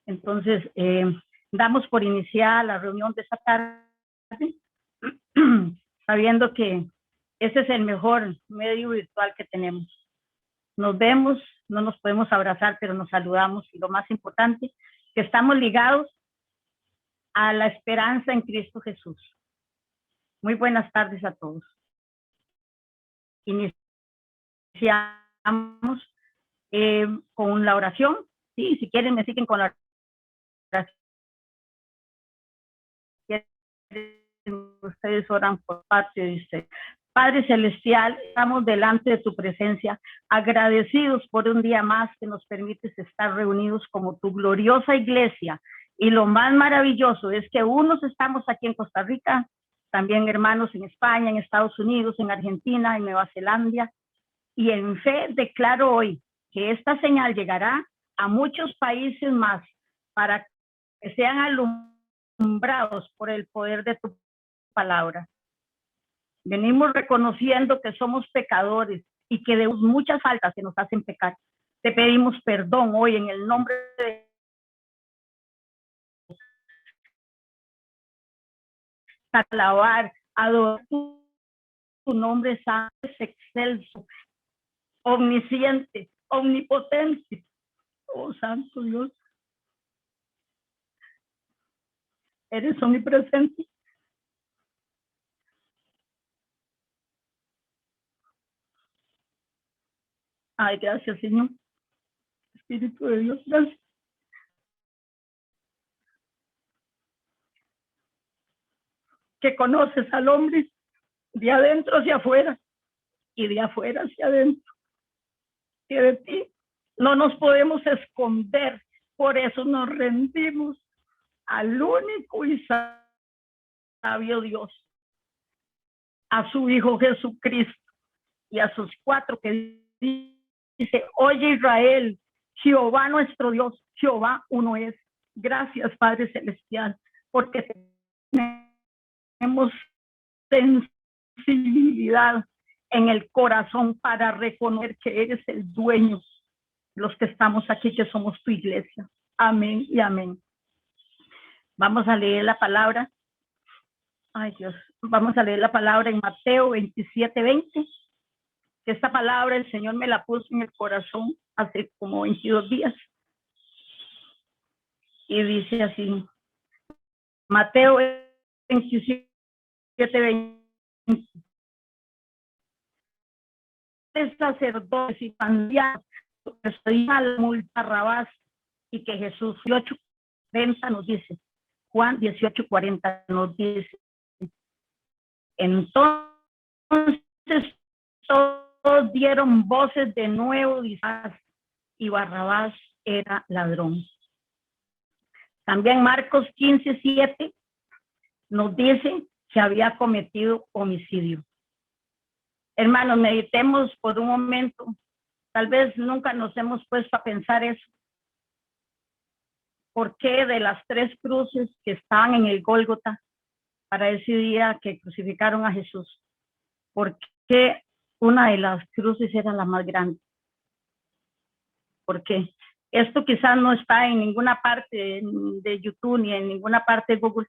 Entonces, damos por iniciada la reunión de esta tarde, sabiendo que ese es el mejor medio virtual que tenemos. Nos vemos, no nos podemos abrazar, pero nos saludamos, y lo más importante, que estamos ligados a la esperanza en Cristo Jesús. Muy buenas tardes a todos. Iniciamos con la oración. Sí, si quieren me siguen con la oración. Ustedes oran por parte de usted. Padre Celestial, estamos delante de tu presencia, agradecidos por un día más que nos permites estar reunidos como tu gloriosa iglesia. Y lo más maravilloso es que unos estamos aquí en Costa Rica, también hermanos en España, en Estados Unidos, en Argentina, en Nueva Zelanda. Y en fe declaro hoy que esta señal llegará a muchos países más para que sean alumbrados por el poder de tu palabra. Venimos reconociendo que somos pecadores y que de muchas faltas que nos hacen pecar. Te pedimos perdón hoy en el nombre de alabar, adorar tu nombre santo, es excelso, omnisciente, omnipotente. Oh, santo Dios, eres omnipresente. Ay, gracias, Señor. Espíritu de Dios, gracias. Que conoces al hombre de adentro hacia afuera y de afuera hacia adentro. Que de ti no nos podemos esconder, por eso nos rendimos al único y sabio Dios, a su Hijo Jesucristo y a sus cuatro que dice: oye Israel, Jehová nuestro Dios, Jehová uno es. Gracias, Padre Celestial, porque tenemos sensibilidad en el corazón para reconocer que eres el dueño, los que estamos aquí, que somos tu iglesia. Amén y amén. Vamos a leer la palabra. Ay, Dios. Vamos a leer la palabra en Mateo 27:20. Esta palabra el Señor me la puso en el corazón hace como 22 días. Y dice así: Mateo 27:20. Sacerdotes y ancianos que pedían la multa Barrabás, y que Jesús 18:40 nos dice, Juan 18:40 nos dice: entonces todos dieron voces de nuevo, y Barrabás era ladrón. También Marcos 15:7 nos dice que había cometido homicidio. Hermanos, meditemos por un momento. Tal vez nunca nos hemos puesto a pensar eso. ¿Por qué de las 3 cruces que estaban en el Gólgota para ese día que crucificaron a Jesús, por qué una de las cruces era la más grande? ¿Por qué? Esto quizás no está en ninguna parte de YouTube ni en ninguna parte de Google,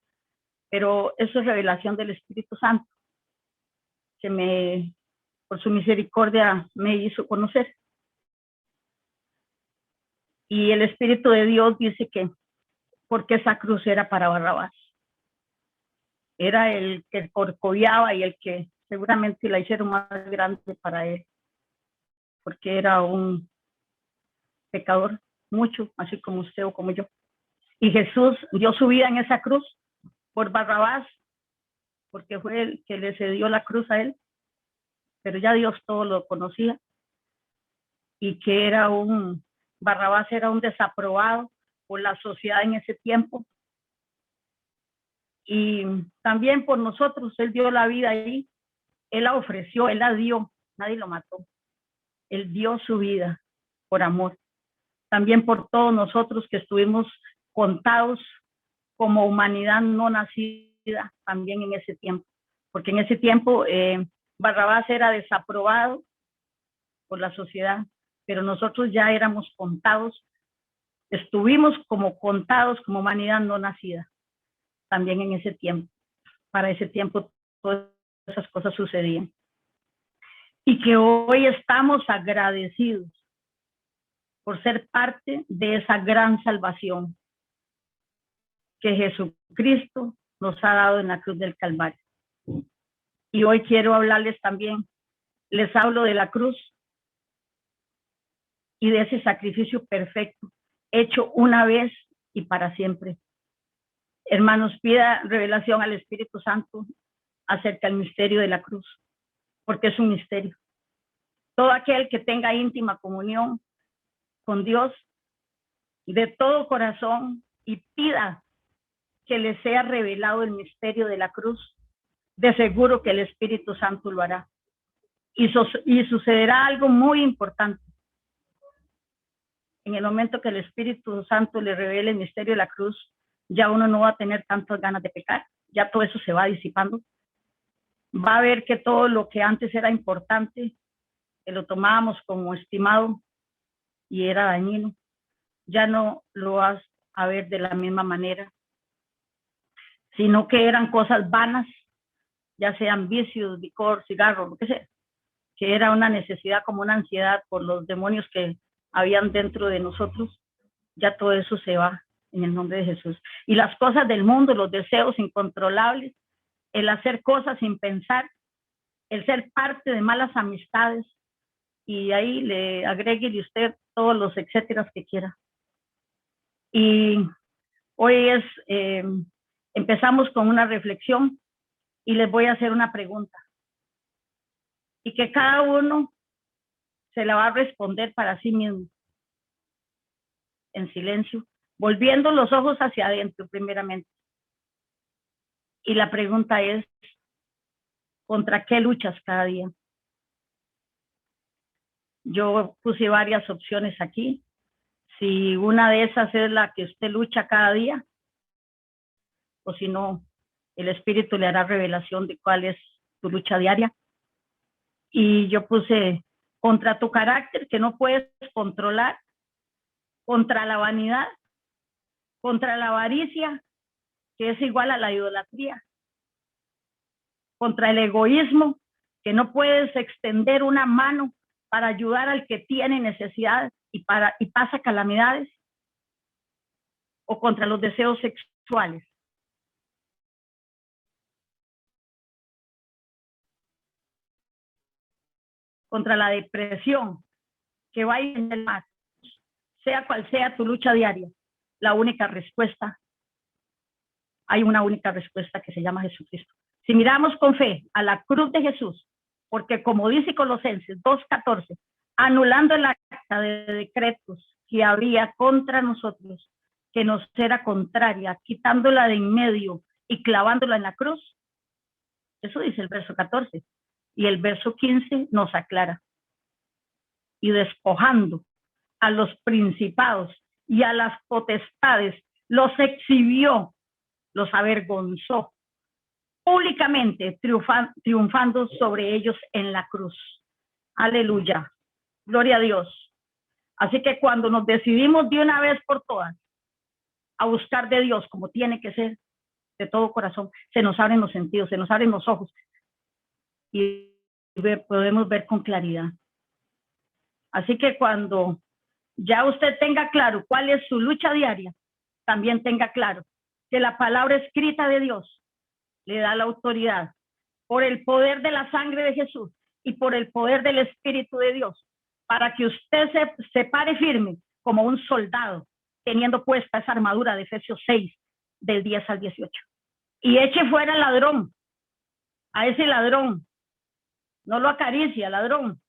pero eso es revelación del Espíritu Santo, que por su misericordia me hizo conocer. Y el Espíritu de Dios dice que porque esa cruz era para Barrabás. Era el que corcoviaba y el que seguramente la hicieron más grande para él, porque era un pecador, mucho, así como usted o como yo. Y Jesús dio su vida en esa cruz por Barrabás, porque fue el que le cedió la cruz a él, pero ya Dios todo lo conocía, y que Barrabás era un desaprobado por la sociedad en ese tiempo, y también por nosotros. Él dio la vida ahí, él la ofreció, él la dio, nadie lo mató, él dio su vida por amor, también por todos nosotros que estuvimos contados como humanidad no nacida también en ese tiempo, porque en ese tiempo Barrabás era desaprobado por la sociedad, pero nosotros ya éramos contados Estuvimos como contados como humanidad no nacida, también en ese tiempo. Para ese tiempo todas esas cosas sucedían. Y que hoy estamos agradecidos por ser parte de esa gran salvación que Jesucristo nos ha dado en la cruz del Calvario. Y hoy quiero hablarles también, les hablo de la cruz y de ese sacrificio perfecto, hecho una vez y para siempre. Hermanos, pida revelación al Espíritu Santo acerca del misterio de la cruz, porque es un misterio. Todo aquel que tenga íntima comunión con Dios de todo corazón y pida que le sea revelado el misterio de la cruz, de seguro que el Espíritu Santo lo hará. Y sucederá algo muy importante. En el momento que el Espíritu Santo le revele el misterio de la cruz, ya uno no va a tener tantas ganas de pecar, ya todo eso se va disipando. Va a ver que todo lo que antes era importante, que lo tomábamos como estimado y era dañino, ya no lo vas a ver de la misma manera, sino que eran cosas vanas, ya sean vicios, licor, cigarro, lo que sea, que era una necesidad como una ansiedad por los demonios que habían dentro de nosotros. Ya todo eso se va en el nombre de Jesús. Y las cosas del mundo, los deseos incontrolables, el hacer cosas sin pensar, el ser parte de malas amistades, y ahí le agregue usted todos los etcéteras que quiera. Y hoy empezamos con una reflexión y les voy a hacer una pregunta. Y que cada uno se la va a responder para sí mismo, en silencio, volviendo los ojos hacia adentro primeramente. Y la pregunta es, ¿contra qué luchas cada día? Yo puse varias opciones aquí. Si una de esas es la que usted lucha cada día, o si no, el Espíritu le hará revelación de cuál es tu lucha diaria. Y yo puse contra tu carácter que no puedes controlar, contra la vanidad, contra la avaricia, que es igual a la idolatría, contra el egoísmo, que no puedes extender una mano para ayudar al que tiene necesidad y pasa calamidades, o contra los deseos sexuales. Contra la depresión, que va a ir en el mar. Sea cual sea tu lucha diaria, la única respuesta, hay una única respuesta que se llama Jesucristo. Si miramos con fe a la cruz de Jesús, porque como dice Colosenses 2:14, anulando el acta de decretos que había contra nosotros, que nos era contraria, quitándola de en medio y clavándola en la cruz. Eso dice el verso 14. Y el verso 15 nos aclara. Y despojando a los principados y a las potestades, los exhibió, los avergonzó públicamente, triunfando sobre ellos en la cruz. Aleluya. Gloria a Dios. Así que cuando nos decidimos de una vez por todas a buscar de Dios como tiene que ser, de todo corazón, se nos abren los sentidos, se nos abren los ojos y podemos ver con claridad. Así que cuando ya usted tenga claro cuál es su lucha diaria, también tenga claro que la palabra escrita de Dios le da la autoridad por el poder de la sangre de Jesús y por el poder del Espíritu de Dios, para que usted se pare firme como un soldado, teniendo puesta esa armadura de Efesios 6, del 10 al 18. Y eche fuera al ladrón, a ese ladrón, no lo acaricie al ladrón,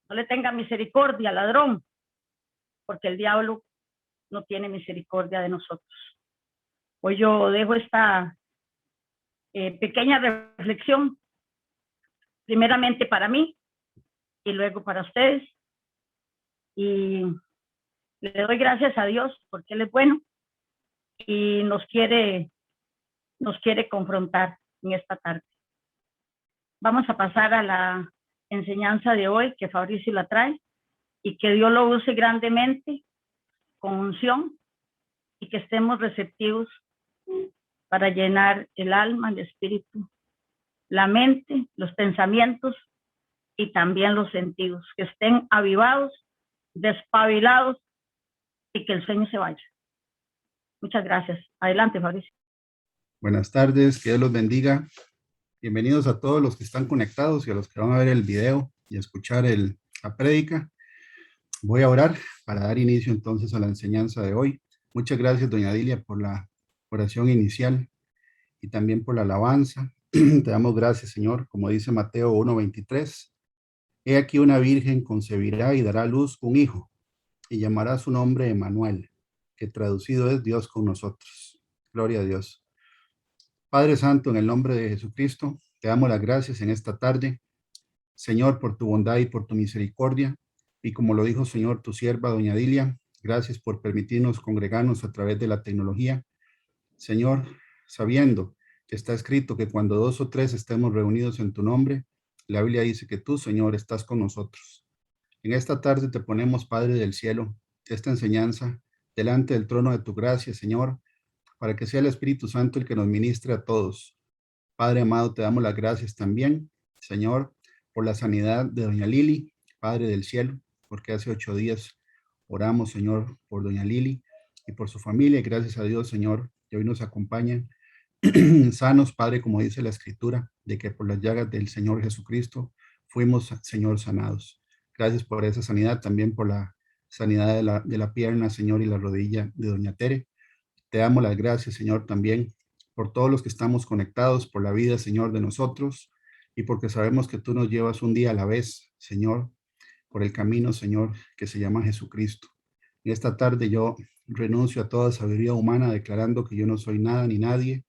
no le tenga misericordia al ladrón, porque el diablo no tiene misericordia de nosotros. Hoy yo dejo esta pequeña reflexión, primeramente para mí y luego para ustedes. Y le doy gracias a Dios porque Él es bueno y nos quiere confrontar en esta tarde. Vamos a pasar a la enseñanza de hoy, que Fabricio la trae, y que Dios lo use grandemente con unción y que estemos receptivos para llenar el alma, el espíritu, la mente, los pensamientos y también los sentidos, que estén avivados, despabilados y que el sueño se vaya. Muchas gracias. Adelante, Fabricio. Buenas tardes, que Dios los bendiga. Bienvenidos a todos los que están conectados y a los que van a ver el video y a escuchar la prédica. Voy a orar para dar inicio entonces a la enseñanza de hoy. Muchas gracias, doña Dilia, por la oración inicial y también por la alabanza. Te damos gracias, Señor, como dice Mateo 1:23. He aquí una virgen concebirá y dará a luz un hijo, y llamará su nombre Emmanuel, que traducido es Dios con nosotros. Gloria a Dios. Padre Santo, en el nombre de Jesucristo, te damos las gracias en esta tarde, Señor, por tu bondad y por tu misericordia. Y como lo dijo, Señor, tu sierva, doña Dilia, gracias por permitirnos congregarnos a través de la tecnología. Señor, sabiendo que está escrito que cuando 2 o 3 estemos reunidos en tu nombre, la Biblia dice que tú, Señor, estás con nosotros. En esta tarde te ponemos, Padre del cielo, esta enseñanza delante del trono de tu gracia, Señor, para que sea el Espíritu Santo el que nos ministre a todos. Padre amado, te damos las gracias también, Señor, por la sanidad de doña Lili, Padre del cielo, porque hace 8 días oramos, Señor, por doña Lili y por su familia. Y gracias a Dios, Señor, que hoy nos acompañan sanos, Padre, como dice la Escritura, de que por las llagas del Señor Jesucristo fuimos, Señor, sanados. Gracias por esa sanidad, también por la sanidad de la pierna, Señor, y la rodilla de doña Tere. Te damos las gracias, Señor, también por todos los que estamos conectados, por la vida, Señor, de nosotros, y porque sabemos que tú nos llevas un día a la vez, Señor, por el camino, Señor, que se llama Jesucristo. En esta tarde yo renuncio a toda sabiduría humana, declarando que yo no soy nada ni nadie,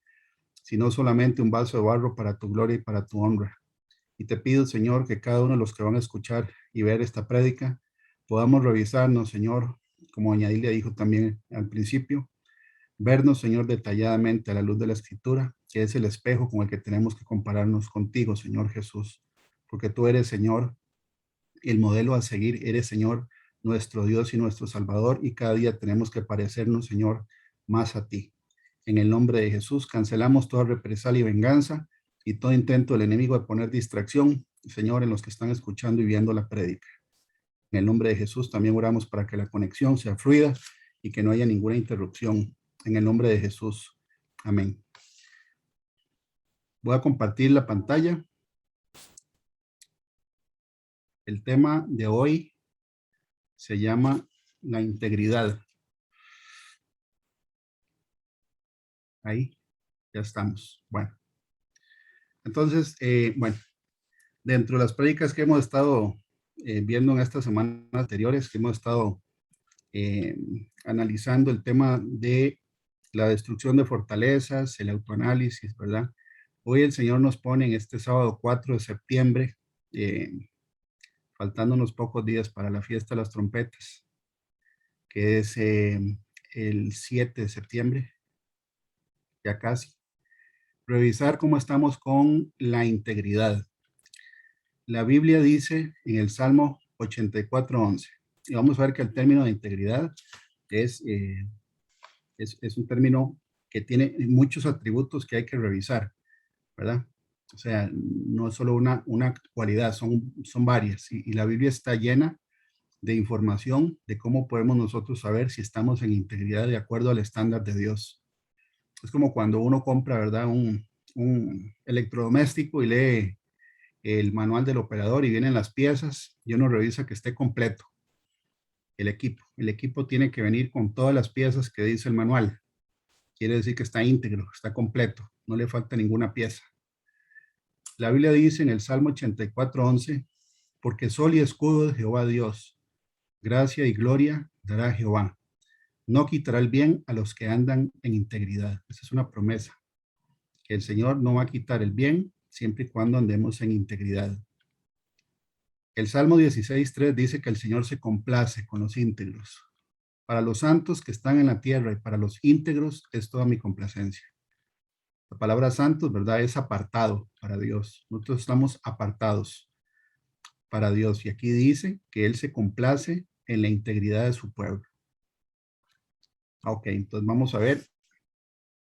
sino solamente un vaso de barro para tu gloria y para tu honra. Y te pido, Señor, que cada uno de los que van a escuchar y ver esta prédica, podamos revisarnos, Señor, como doña Dilia dijo también al principio, vernos, Señor, detalladamente a la luz de la Escritura, que es el espejo con el que tenemos que compararnos contigo, Señor Jesús, porque tú eres, Señor, el modelo a seguir, eres, Señor, nuestro Dios y nuestro Salvador, y cada día tenemos que parecernos, Señor, más a ti. En el nombre de Jesús, cancelamos toda represalia y venganza y todo intento del enemigo de poner distracción, Señor, en los que están escuchando y viendo la prédica. En el nombre de Jesús también oramos para que la conexión sea fluida y que no haya ninguna interrupción. En el nombre de Jesús. Amén. Voy a compartir la pantalla. El tema de hoy se llama la integridad. Ahí, ya estamos. Bueno, entonces, bueno, dentro de las prédicas que hemos estado viendo en estas semanas anteriores, que hemos estado analizando el tema de la destrucción de fortalezas, el autoanálisis, ¿verdad? Hoy el Señor nos pone en este sábado 4 de septiembre, faltando unos pocos días para la fiesta de las trompetas, que es el 7 de septiembre, ya casi. Revisar cómo estamos con la integridad. La Biblia dice en el Salmo 84:11, y vamos a ver que el término de integridad es un término que tiene muchos atributos que hay que revisar, ¿verdad? O sea, no es solo una cualidad, son varias, y la Biblia está llena de información de cómo podemos nosotros saber si estamos en integridad de acuerdo al estándar de Dios. Es como cuando uno compra, ¿verdad? Un electrodoméstico y lee el manual del operador y vienen las piezas y uno revisa que esté completo el equipo. El equipo tiene que venir con todas las piezas que dice el manual. Quiere decir que está íntegro, está completo, no le falta ninguna pieza. La Biblia dice en el Salmo 84:11, porque sol y escudo de Jehová Dios, gracia y gloria dará Jehová. No quitará el bien a los que andan en integridad. Esa es una promesa, que el Señor no va a quitar el bien siempre y cuando andemos en integridad. El Salmo 16:3 dice que el Señor se complace con los íntegros. Para los santos que están en la tierra y para los íntegros es toda mi complacencia. La palabra santos, ¿verdad? Es apartado para Dios. Nosotros estamos apartados para Dios. Y aquí dice que Él se complace en la integridad de su pueblo. Ok, entonces vamos a ver.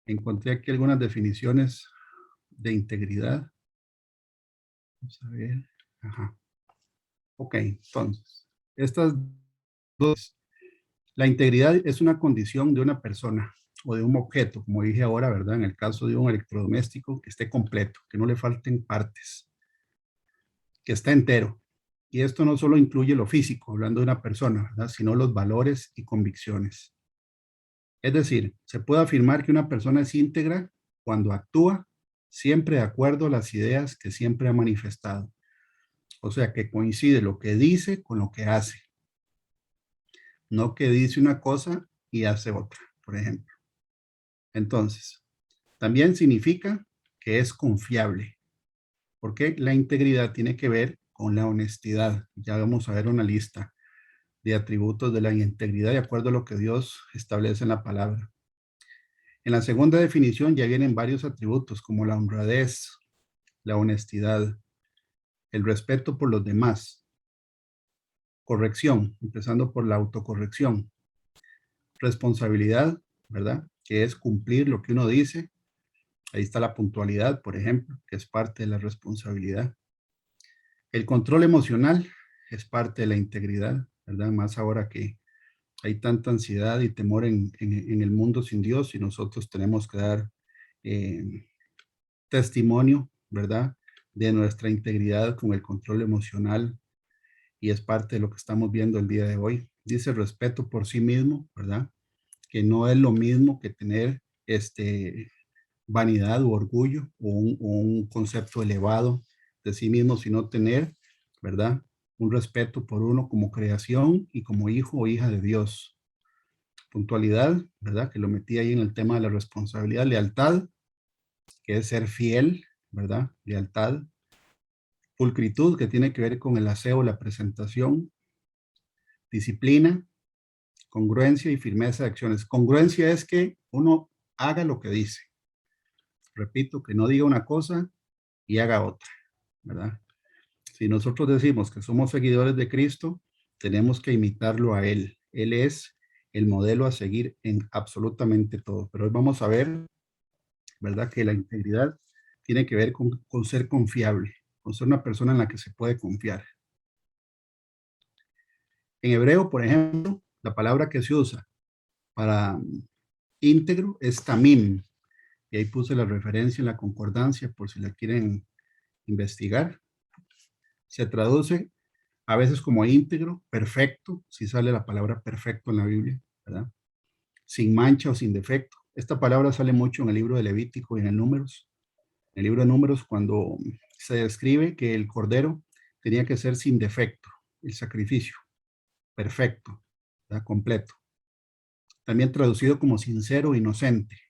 Encontré aquí algunas definiciones de integridad. Vamos a ver. Ajá. Ok, entonces, estas dos. La integridad es una condición de una persona o de un objeto, como dije ahora, ¿verdad? En el caso de un electrodoméstico, que esté completo, que no le falten partes, que esté entero. Y esto no solo incluye lo físico, hablando de una persona, ¿verdad? Sino los valores y convicciones. Es decir, se puede afirmar que una persona es íntegra cuando actúa siempre de acuerdo a las ideas que siempre ha manifestado. O sea, que coincide lo que dice con lo que hace, no que dice una cosa y hace otra, por ejemplo. Entonces, también significa que es confiable, porque la integridad tiene que ver con la honestidad. Ya vamos a ver una lista de atributos de la integridad de acuerdo a lo que Dios establece en la palabra. En la segunda definición ya vienen varios atributos como la honradez, la honestidad, el respeto por los demás, corrección, empezando por la autocorrección, responsabilidad, ¿verdad? Que es cumplir lo que uno dice. Ahí está la puntualidad, por ejemplo, que es parte de la responsabilidad. El control emocional es parte de la integridad, ¿verdad? Más ahora que hay tanta ansiedad y temor en el mundo sin Dios y nosotros tenemos que dar testimonio, ¿verdad? De nuestra integridad con el control emocional y es parte de lo que estamos viendo el día de hoy. Dice respeto por sí mismo, ¿verdad? Que no es lo mismo que tener vanidad o orgullo o un concepto elevado de sí mismo, sino tener, ¿verdad? Un respeto por uno como creación y como hijo o hija de Dios. Puntualidad, ¿verdad? Que lo metí ahí en el tema de la responsabilidad. Lealtad, que es ser fiel, ¿verdad? Lealtad. Pulcritud, que tiene que ver con el aseo, la presentación. Disciplina, congruencia y firmeza de acciones. Congruencia es que uno haga lo que dice. Repito, que no diga una cosa y haga otra, ¿verdad? Si nosotros decimos que somos seguidores de Cristo, tenemos que imitarlo a Él. Él es el modelo a seguir en absolutamente todo. Pero hoy vamos a ver, ¿verdad? Que la integridad tiene que ver con ser confiable, con ser una persona en la que se puede confiar. En hebreo, por ejemplo, la palabra que se usa para íntegro es tamim. Y ahí puse la referencia en la concordancia por si la quieren investigar. Se traduce a veces como íntegro, perfecto, si sale la palabra perfecto en la Biblia, ¿verdad? Sin mancha o sin defecto. Esta palabra sale mucho en el libro de Levítico y en el Números. En el libro de Números, cuando se describe que el cordero tenía que ser sin defecto, el sacrificio, perfecto, ¿verdad? Completo. También traducido como sincero, inocente,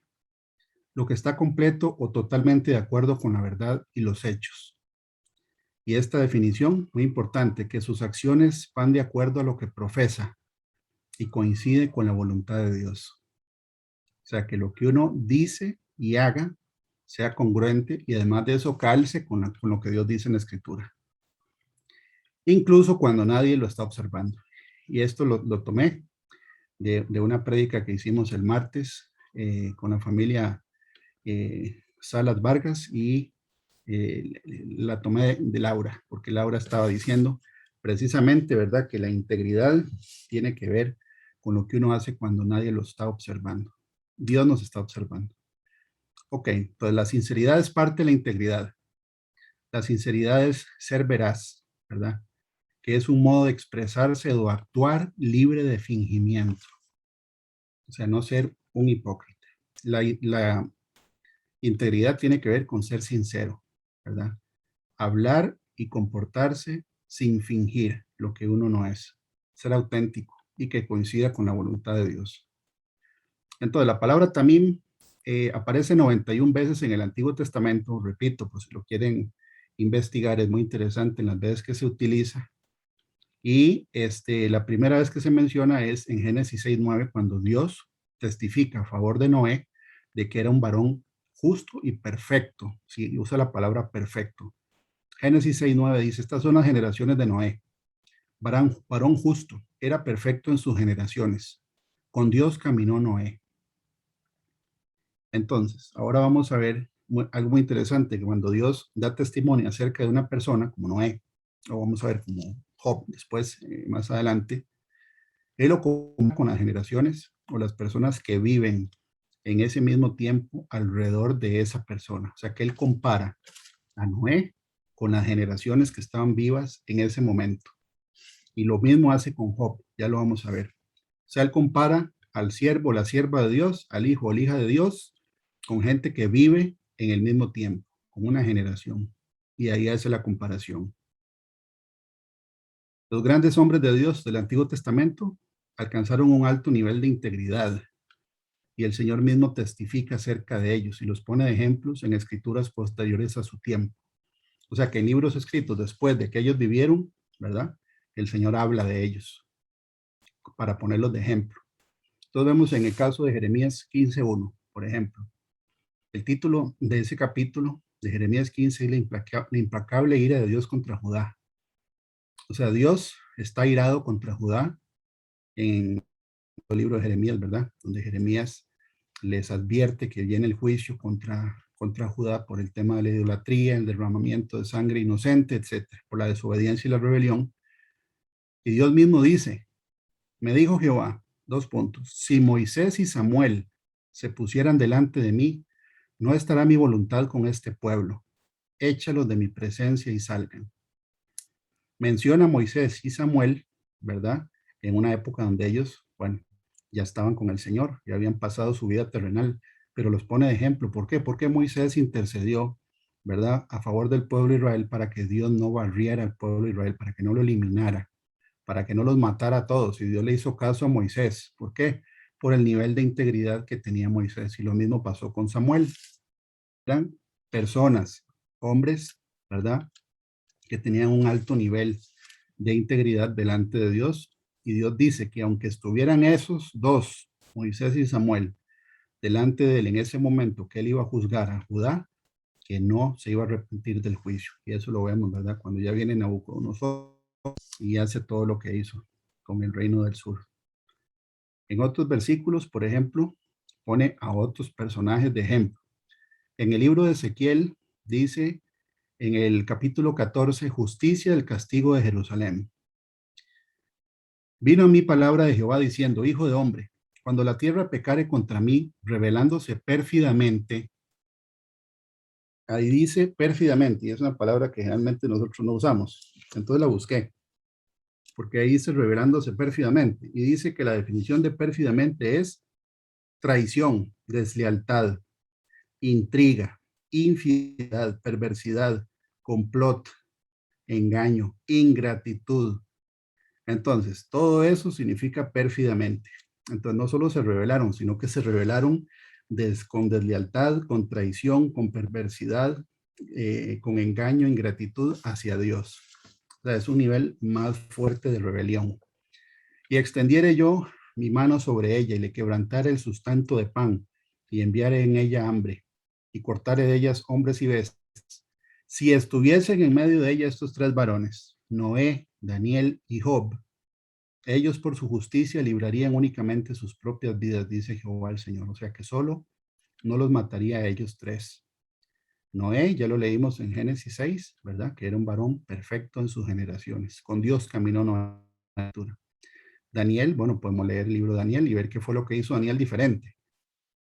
lo que está completo o totalmente de acuerdo con la verdad y los hechos. Y esta definición, muy importante, que sus acciones van de acuerdo a lo que profesa y coincide con la voluntad de Dios. O sea, que lo que uno dice y haga sea congruente y además de eso calce con lo que Dios dice en la Escritura. Incluso cuando nadie lo está observando. Y esto lo tomé de una prédica que hicimos el martes con la familia Salas Vargas y la tomé de Laura, porque Laura estaba diciendo precisamente, ¿verdad? Que la integridad tiene que ver con lo que uno hace cuando nadie lo está observando. Dios nos está observando. Ok, entonces la sinceridad es parte de la integridad. La sinceridad es ser veraz, ¿verdad? Que es un modo de expresarse o actuar libre de fingimiento. O sea, no ser un hipócrita. La integridad tiene que ver con ser sincero, ¿verdad? Hablar y comportarse sin fingir lo que uno no es. Ser auténtico y que coincida con la voluntad de Dios. Entonces, la palabra tamim aparece 91 veces en el Antiguo Testamento. Repito, pues si lo quieren investigar, es muy interesante en las veces que se utiliza. Y la primera vez que se menciona es en Génesis 6:9, cuando Dios testifica a favor de Noé de que era un varón justo y perfecto. Sí, usa la palabra perfecto. Génesis 6:9 dice, estas son las generaciones de Noé. Varón justo, era perfecto en sus generaciones. Con Dios caminó Noé. Entonces, ahora vamos a ver algo muy interesante, que cuando Dios da testimonio acerca de una persona, como Noé, o vamos a ver como Job, después, más adelante, él lo compara con las generaciones o las personas que viven en ese mismo tiempo alrededor de esa persona. O sea, que él compara a Noé con las generaciones que estaban vivas en ese momento. Y lo mismo hace con Job, ya lo vamos a ver. O sea, él compara al siervo, la sierva de Dios, al hijo o la hija de Dios, con gente que vive en el mismo tiempo, con una generación. Y ahí hace la comparación. Los grandes hombres de Dios del Antiguo Testamento alcanzaron un alto nivel de integridad y el Señor mismo testifica acerca de ellos y los pone de ejemplos en escrituras posteriores a su tiempo. O sea que en libros escritos después de que ellos vivieron, ¿verdad? El Señor habla de ellos para ponerlos de ejemplo. Entonces vemos en el caso de Jeremías 15:1, por ejemplo. El título de ese capítulo de Jeremías 15 es la implacable ira de Dios contra Judá. O sea, Dios está irado contra Judá en el libro de Jeremías, ¿verdad? Donde Jeremías les advierte que viene el juicio contra Judá por el tema de la idolatría, el derramamiento de sangre inocente, etcétera, por la desobediencia y la rebelión. Y Dios mismo dice, me dijo Jehová, dos puntos, si Moisés y Samuel se pusieran delante de mí, no estará mi voluntad con este pueblo. Échalos de mi presencia y salgan. Menciona a Moisés y Samuel, ¿verdad? En una época donde ellos, bueno, ya estaban con el Señor, ya habían pasado su vida terrenal, pero los pone de ejemplo. ¿Por qué? Porque Moisés intercedió, ¿verdad? A favor del pueblo de Israel para que Dios no barriera al pueblo de Israel, para que no lo eliminara, para que no los matara a todos. Y Dios le hizo caso a Moisés. ¿Por qué? Por el nivel de integridad que tenía Moisés. Y lo mismo pasó con Samuel. Eran personas, hombres, ¿verdad? Que tenían un alto nivel de integridad delante de Dios. Y Dios dice que aunque estuvieran esos dos, Moisés y Samuel, delante de él en ese momento que él iba a juzgar a Judá, que no se iba a arrepentir del juicio. Y eso lo vemos, ¿verdad? Cuando ya viene Nabucodonosor y hace todo lo que hizo con el reino del sur. En otros versículos, por ejemplo, pone a otros personajes de ejemplo. En el libro de Ezequiel dice en el capítulo 14, justicia del castigo de Jerusalén. Vino a mí palabra de Jehová diciendo, hijo de hombre, cuando la tierra pecare contra mí, rebelándose pérfidamente, ahí dice pérfidamente, y es una palabra que generalmente nosotros no usamos, entonces la busqué, porque ahí dice rebelándose pérfidamente, y dice que la definición de pérfidamente es traición, deslealtad, intriga, infidelidad, perversidad, complot, engaño, ingratitud. Entonces, todo eso significa pérfidamente. Entonces, no solo se rebelaron, sino que se rebelaron con deslealtad, con traición, con perversidad, con engaño, ingratitud hacia Dios. O sea, es un nivel más fuerte de rebelión. Y extendiere yo mi mano sobre ella y le quebrantare el sustento de pan y enviare en ella hambre y cortare de ellas hombres y bestias. Si estuviesen en medio de ella estos tres varones, Noé, Daniel y Job, ellos por su justicia librarían únicamente sus propias vidas, dice Jehová el Señor. O sea que solo no los mataría a ellos tres. Noé, ya lo leímos en Génesis 6, ¿verdad? Que era un varón perfecto en sus generaciones. Con Dios caminó Noé. Daniel, bueno, podemos leer el libro de Daniel y ver qué fue lo que hizo Daniel diferente,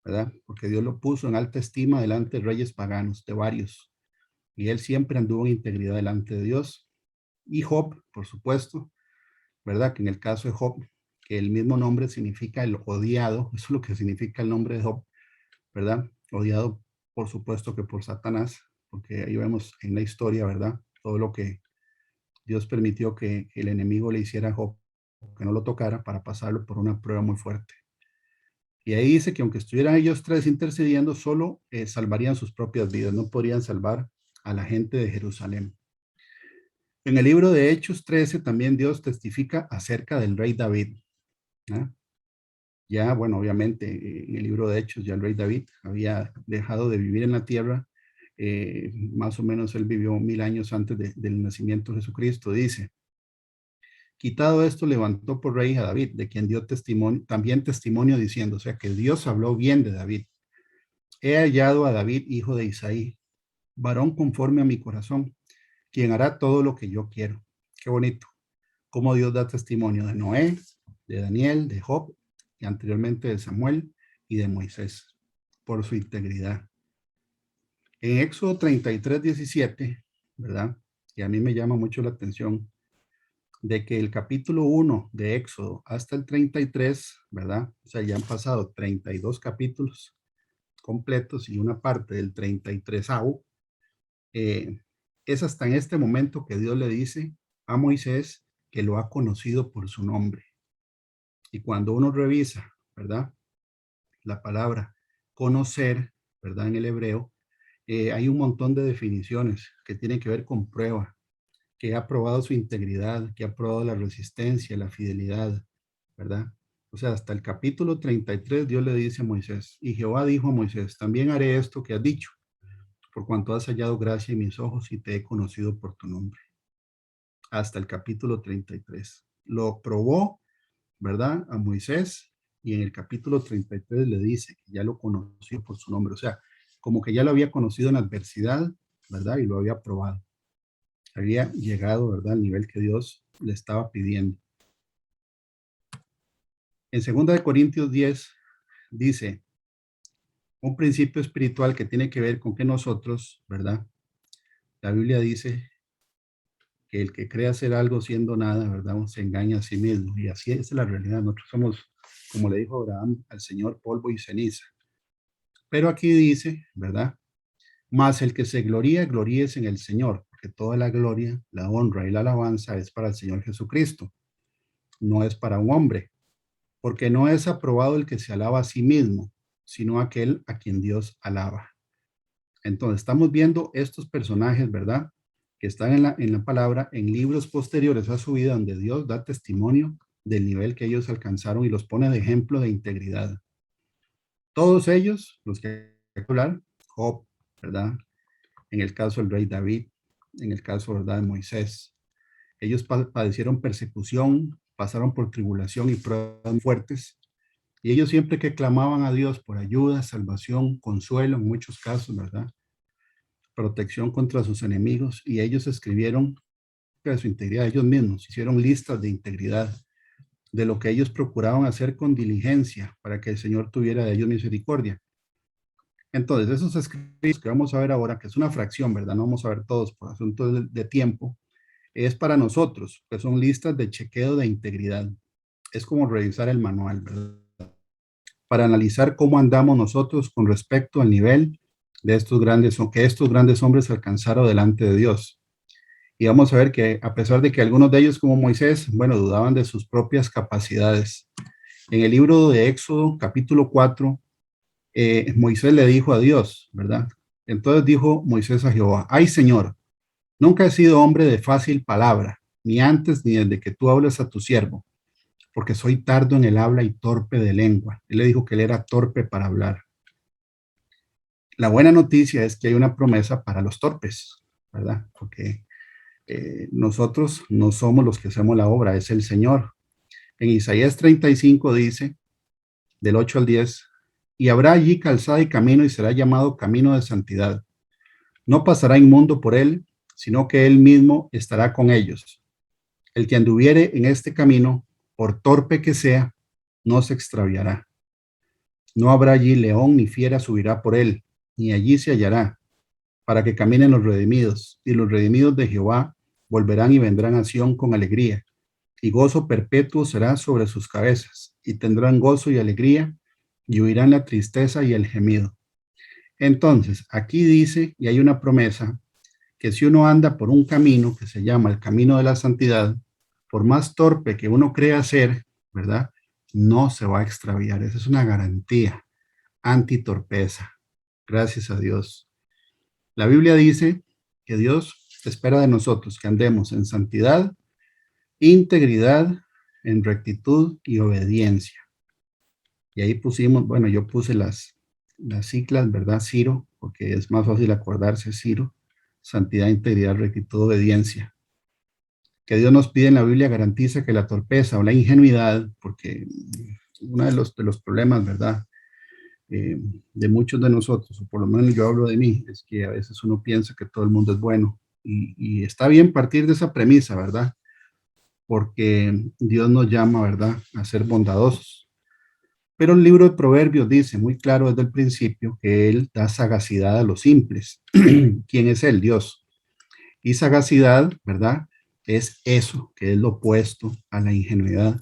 ¿verdad? Porque Dios lo puso en alta estima delante de reyes paganos, de varios. Y él siempre anduvo en integridad delante de Dios. Y Job, por supuesto, ¿verdad? Que en el caso de Job, que el mismo nombre significa el odiado, eso es lo que significa el nombre de Job, ¿verdad? Odiado, por supuesto que por Satanás, porque ahí vemos en la historia, ¿verdad? Todo lo que Dios permitió que el enemigo le hiciera a Job, que no lo tocara para pasarlo por una prueba muy fuerte. Y ahí dice que aunque estuvieran ellos tres intercediendo, solo salvarían sus propias vidas, no podrían salvar a la gente de Jerusalén. En el libro de Hechos 13 también Dios testifica acerca del rey David. ¿eh? Ya, bueno, obviamente en el libro de Hechos ya el rey David había dejado de vivir en la tierra. Más o menos él vivió 1000 años antes del nacimiento de Jesucristo, dice. Quitado esto, levantó por rey a David, de quien dio testimonio, también testimonio diciendo, o sea, que Dios habló bien de David. He hallado a David, hijo de Isaí, varón conforme a mi corazón, quien hará todo lo que yo quiero. Qué bonito. Cómo Dios da testimonio de Noé, de Daniel, de Job, y anteriormente de Samuel y de Moisés, por su integridad. En Éxodo 33:17, ¿verdad? Y a mí me llama mucho la atención de que el capítulo 1 de Éxodo hasta el 33, ¿verdad? O sea, ya han pasado 32 capítulos completos y una parte del 33avo. Es hasta en este momento que Dios le dice a Moisés que lo ha conocido por su nombre. Y cuando uno revisa, ¿verdad? La palabra conocer, ¿verdad? En el hebreo, hay un montón de definiciones que tienen que ver con prueba, que ha probado su integridad, que ha probado la resistencia, la fidelidad, ¿verdad? O sea, hasta el capítulo 33 Dios le dice a Moisés, y Jehová dijo a Moisés, también haré esto que has dicho, por cuanto has hallado gracia en mis ojos y te he conocido por tu nombre. Hasta el capítulo 33. Lo probó, ¿verdad? A Moisés, y en el capítulo 33 le dice que ya lo conoció por su nombre, o sea, como que ya lo había conocido en adversidad, ¿verdad? Y lo había probado. Había llegado, ¿verdad? Al nivel que Dios le estaba pidiendo. En 2 Corintios 10 dice, un principio espiritual que tiene que ver con que nosotros, ¿verdad? La Biblia dice que el que cree hacer algo siendo nada, ¿verdad? Se engaña a sí mismo. Y así es la realidad. Nosotros somos, como le dijo Abraham al Señor, polvo y ceniza. Pero aquí dice, ¿verdad? Más el que se gloría, gloríese en el Señor, porque toda la gloria, la honra y la alabanza es para el Señor Jesucristo, no es para un hombre, porque no es aprobado el que se alaba a sí mismo, sino aquel a quien Dios alaba. Entonces, estamos viendo estos personajes, ¿verdad? Que están en la palabra, en libros posteriores a su vida, donde Dios da testimonio del nivel que ellos alcanzaron y los pone de ejemplo de integridad. Todos ellos, los que hablar, Job, ¿verdad? En el caso del rey David, en el caso, ¿verdad?, de Moisés. Ellos padecieron persecución, pasaron por tribulación y pruebas fuertes, y ellos siempre que clamaban a Dios por ayuda, salvación, consuelo, en muchos casos, ¿verdad?, protección contra sus enemigos, y ellos escribieron de su integridad, ellos mismos hicieron listas de integridad, de lo que ellos procuraban hacer con diligencia para que el Señor tuviera de ellos misericordia. Entonces, esos escritos que vamos a ver ahora, que es una fracción, ¿verdad? No vamos a ver todos por asunto de tiempo, es para nosotros, que son listas de chequeo de integridad. Es como revisar el manual, ¿verdad? Para analizar cómo andamos nosotros con respecto al nivel de estos grandes hombres alcanzaron delante de Dios. Y vamos a ver que a pesar de que algunos de ellos, como Moisés, bueno, dudaban de sus propias capacidades. En el libro de Éxodo, capítulo 4, Moisés le dijo a Dios, ¿verdad? Entonces dijo Moisés a Jehová, ay Señor, nunca he sido hombre de fácil palabra, ni antes ni desde que tú hablas a tu siervo, porque soy tardo en el habla y torpe de lengua. Él le dijo que él era torpe para hablar. La buena noticia es que hay una promesa para los torpes, ¿verdad? Porque nosotros no somos los que hacemos la obra, es el Señor. En Isaías 35 dice, del 8 al 10, y habrá allí calzada y camino y será llamado camino de santidad. No pasará inmundo por él, sino que él mismo estará con ellos. El que anduviere en este camino, por torpe que sea, no se extraviará. No habrá allí león ni fiera subirá por él, ni allí se hallará, para que caminen los redimidos, y los redimidos de Jehová volverán y vendrán a Sión con alegría, y gozo perpetuo será sobre sus cabezas, y tendrán gozo y alegría, y huirán la tristeza y el gemido. Entonces, aquí dice, y hay una promesa, que si uno anda por un camino que se llama el camino de la santidad, por más torpe que uno crea ser, ¿verdad? No se va a extraviar. Esa es una garantía anti-torpeza. Gracias a Dios. La Biblia dice que Dios espera de nosotros que andemos en santidad, integridad, en rectitud y obediencia. Y ahí pusimos, bueno, yo puse las siglas, ¿verdad? Ciro, porque es más fácil acordarse, Ciro. Santidad, integridad, rectitud, obediencia. que Dios nos pide en la Biblia garantiza que la torpeza o la ingenuidad, porque uno de los problemas, ¿verdad? De muchos de nosotros, o por lo menos yo hablo de mí, es que a veces uno piensa que todo el mundo es bueno y está bien partir de esa premisa, ¿verdad? Porque Dios nos llama, ¿verdad?, a ser bondadosos. Pero el libro de Proverbios dice muy claro desde el principio que Él da sagacidad a los simples. ¿Quién es Él? Dios. Y sagacidad, ¿verdad? Es eso, que es lo opuesto a la ingenuidad.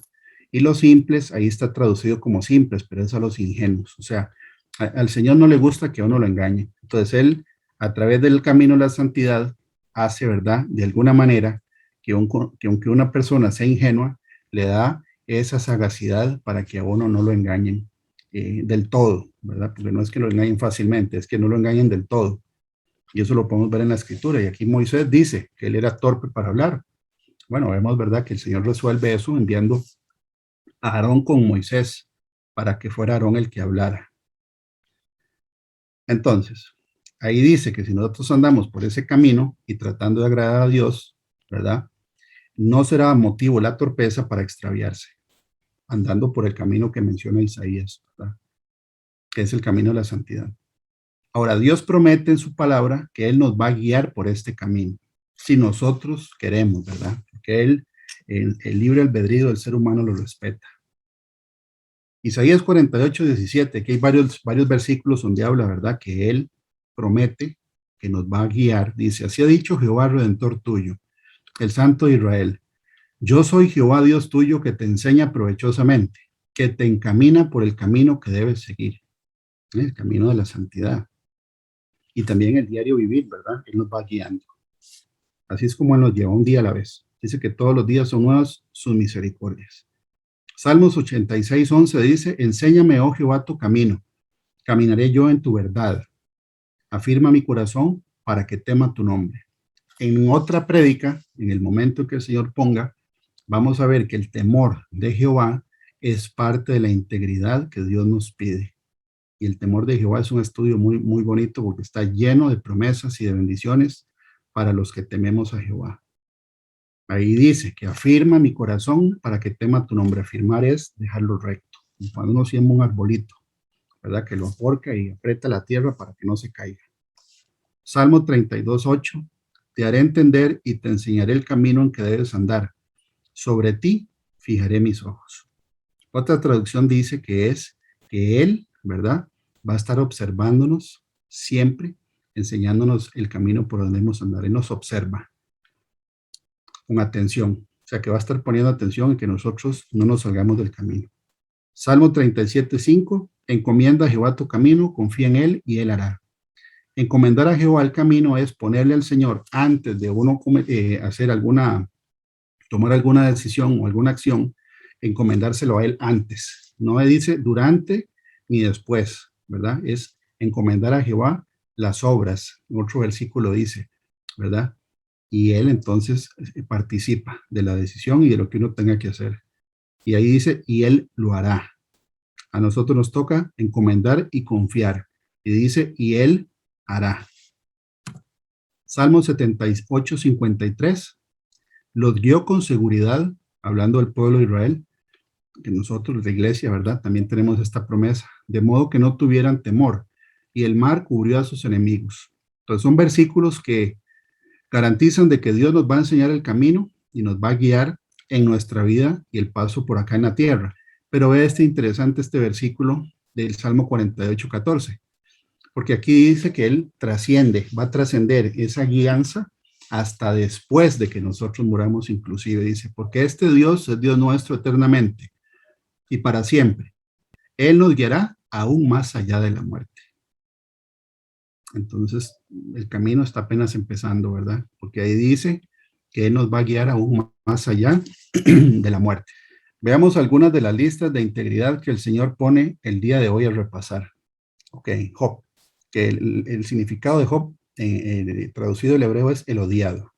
Y los simples, ahí está traducido como simples, pero es a los ingenuos. O sea, al Señor no le gusta que uno lo engañe. Entonces Él, a través del camino de la santidad, hace, ¿verdad? De alguna manera, que aunque una persona sea ingenua, le da esa sagacidad para que a uno no lo engañen del todo, ¿verdad? Porque no es que lo engañen fácilmente, es que no lo engañen del todo. Y eso lo podemos ver en la escritura. Y aquí Moisés dice que él era torpe para hablar. Bueno, vemos, ¿verdad?, que el Señor resuelve eso enviando a Aarón con Moisés para que fuera Aarón el que hablara. Entonces, ahí dice que si nosotros andamos por ese camino y tratando de agradar a Dios, ¿verdad? No será motivo la torpeza para extraviarse, andando por el camino que menciona Isaías, ¿verdad? Que es el camino de la santidad. Ahora, Dios promete en su palabra que Él nos va a guiar por este camino, si nosotros queremos, ¿verdad? Porque Él, el libre albedrío del ser humano lo respeta. Isaías 48:17, que hay varios versículos donde habla, ¿verdad?, que Él promete que nos va a guiar. Dice, así ha dicho Jehová, Redentor tuyo, el Santo de Israel. Yo soy Jehová Dios tuyo que te enseña provechosamente, que te encamina por el camino que debes seguir, el camino de la santidad. Y también el diario vivir, ¿verdad? Él nos va guiando. Así es como Él nos lleva un día a la vez. Dice que todos los días son nuevas sus misericordias. Salmos 86:11 dice, enséñame, oh Jehová, tu camino, caminaré yo en tu verdad. Afirma mi corazón para que tema tu nombre. En otra prédica, en el momento que el Señor ponga, vamos a ver que el temor de Jehová es parte de la integridad que Dios nos pide. Y el temor de Jehová es un estudio muy, muy bonito porque está lleno de promesas y de bendiciones para los que tememos a Jehová. Ahí dice que afirma mi corazón para que tema tu nombre. Afirmar es dejarlo recto. Y cuando uno siembra un arbolito, ¿verdad?, que lo aporca y aprieta la tierra para que no se caiga. Salmo 32:8. Te haré entender y te enseñaré el camino en que debes andar. Sobre ti fijaré mis ojos. Otra traducción dice que es que Él, ¿verdad?, va a estar observándonos siempre, enseñándonos el camino por donde debemos andar. Él nos observa con atención. O sea, que va a estar poniendo atención en que nosotros no nos salgamos del camino. Salmo 37:5. Encomienda a Jehová tu camino, confía en Él y Él hará. Encomendar a Jehová el camino es ponerle al Señor antes de uno tomar alguna decisión o alguna acción, encomendárselo a Él antes. No me dice durante ni después, ¿verdad? Es encomendar a Jehová las obras. Otro versículo dice, ¿verdad? Y Él entonces participa de la decisión y de lo que uno tenga que hacer. Y ahí dice, y Él lo hará. A nosotros nos toca encomendar y confiar. Y dice, y Él hará. Salmo 78:53. Los guió con seguridad, hablando del pueblo de Israel, que nosotros, la iglesia, ¿verdad?, también tenemos esta promesa, de modo que no tuvieran temor, y el mar cubrió a sus enemigos. Entonces son versículos que garantizan de que Dios nos va a enseñar el camino y nos va a guiar en nuestra vida y el paso por acá en la tierra. Pero ve este versículo del Salmo 48:14, porque aquí dice que Él trasciende, va a trascender esa guianza hasta después de que nosotros muramos inclusive. Dice, porque este Dios es Dios nuestro eternamente y para siempre. Él nos guiará aún más allá de la muerte. Entonces, el camino está apenas empezando, ¿verdad? Porque ahí dice que Él nos va a guiar aún más allá de la muerte. Veamos algunas de las listas de integridad que el Señor pone el día de hoy a repasar. Ok, Job, que el significado de Job, traducido al hebreo, es el odiado.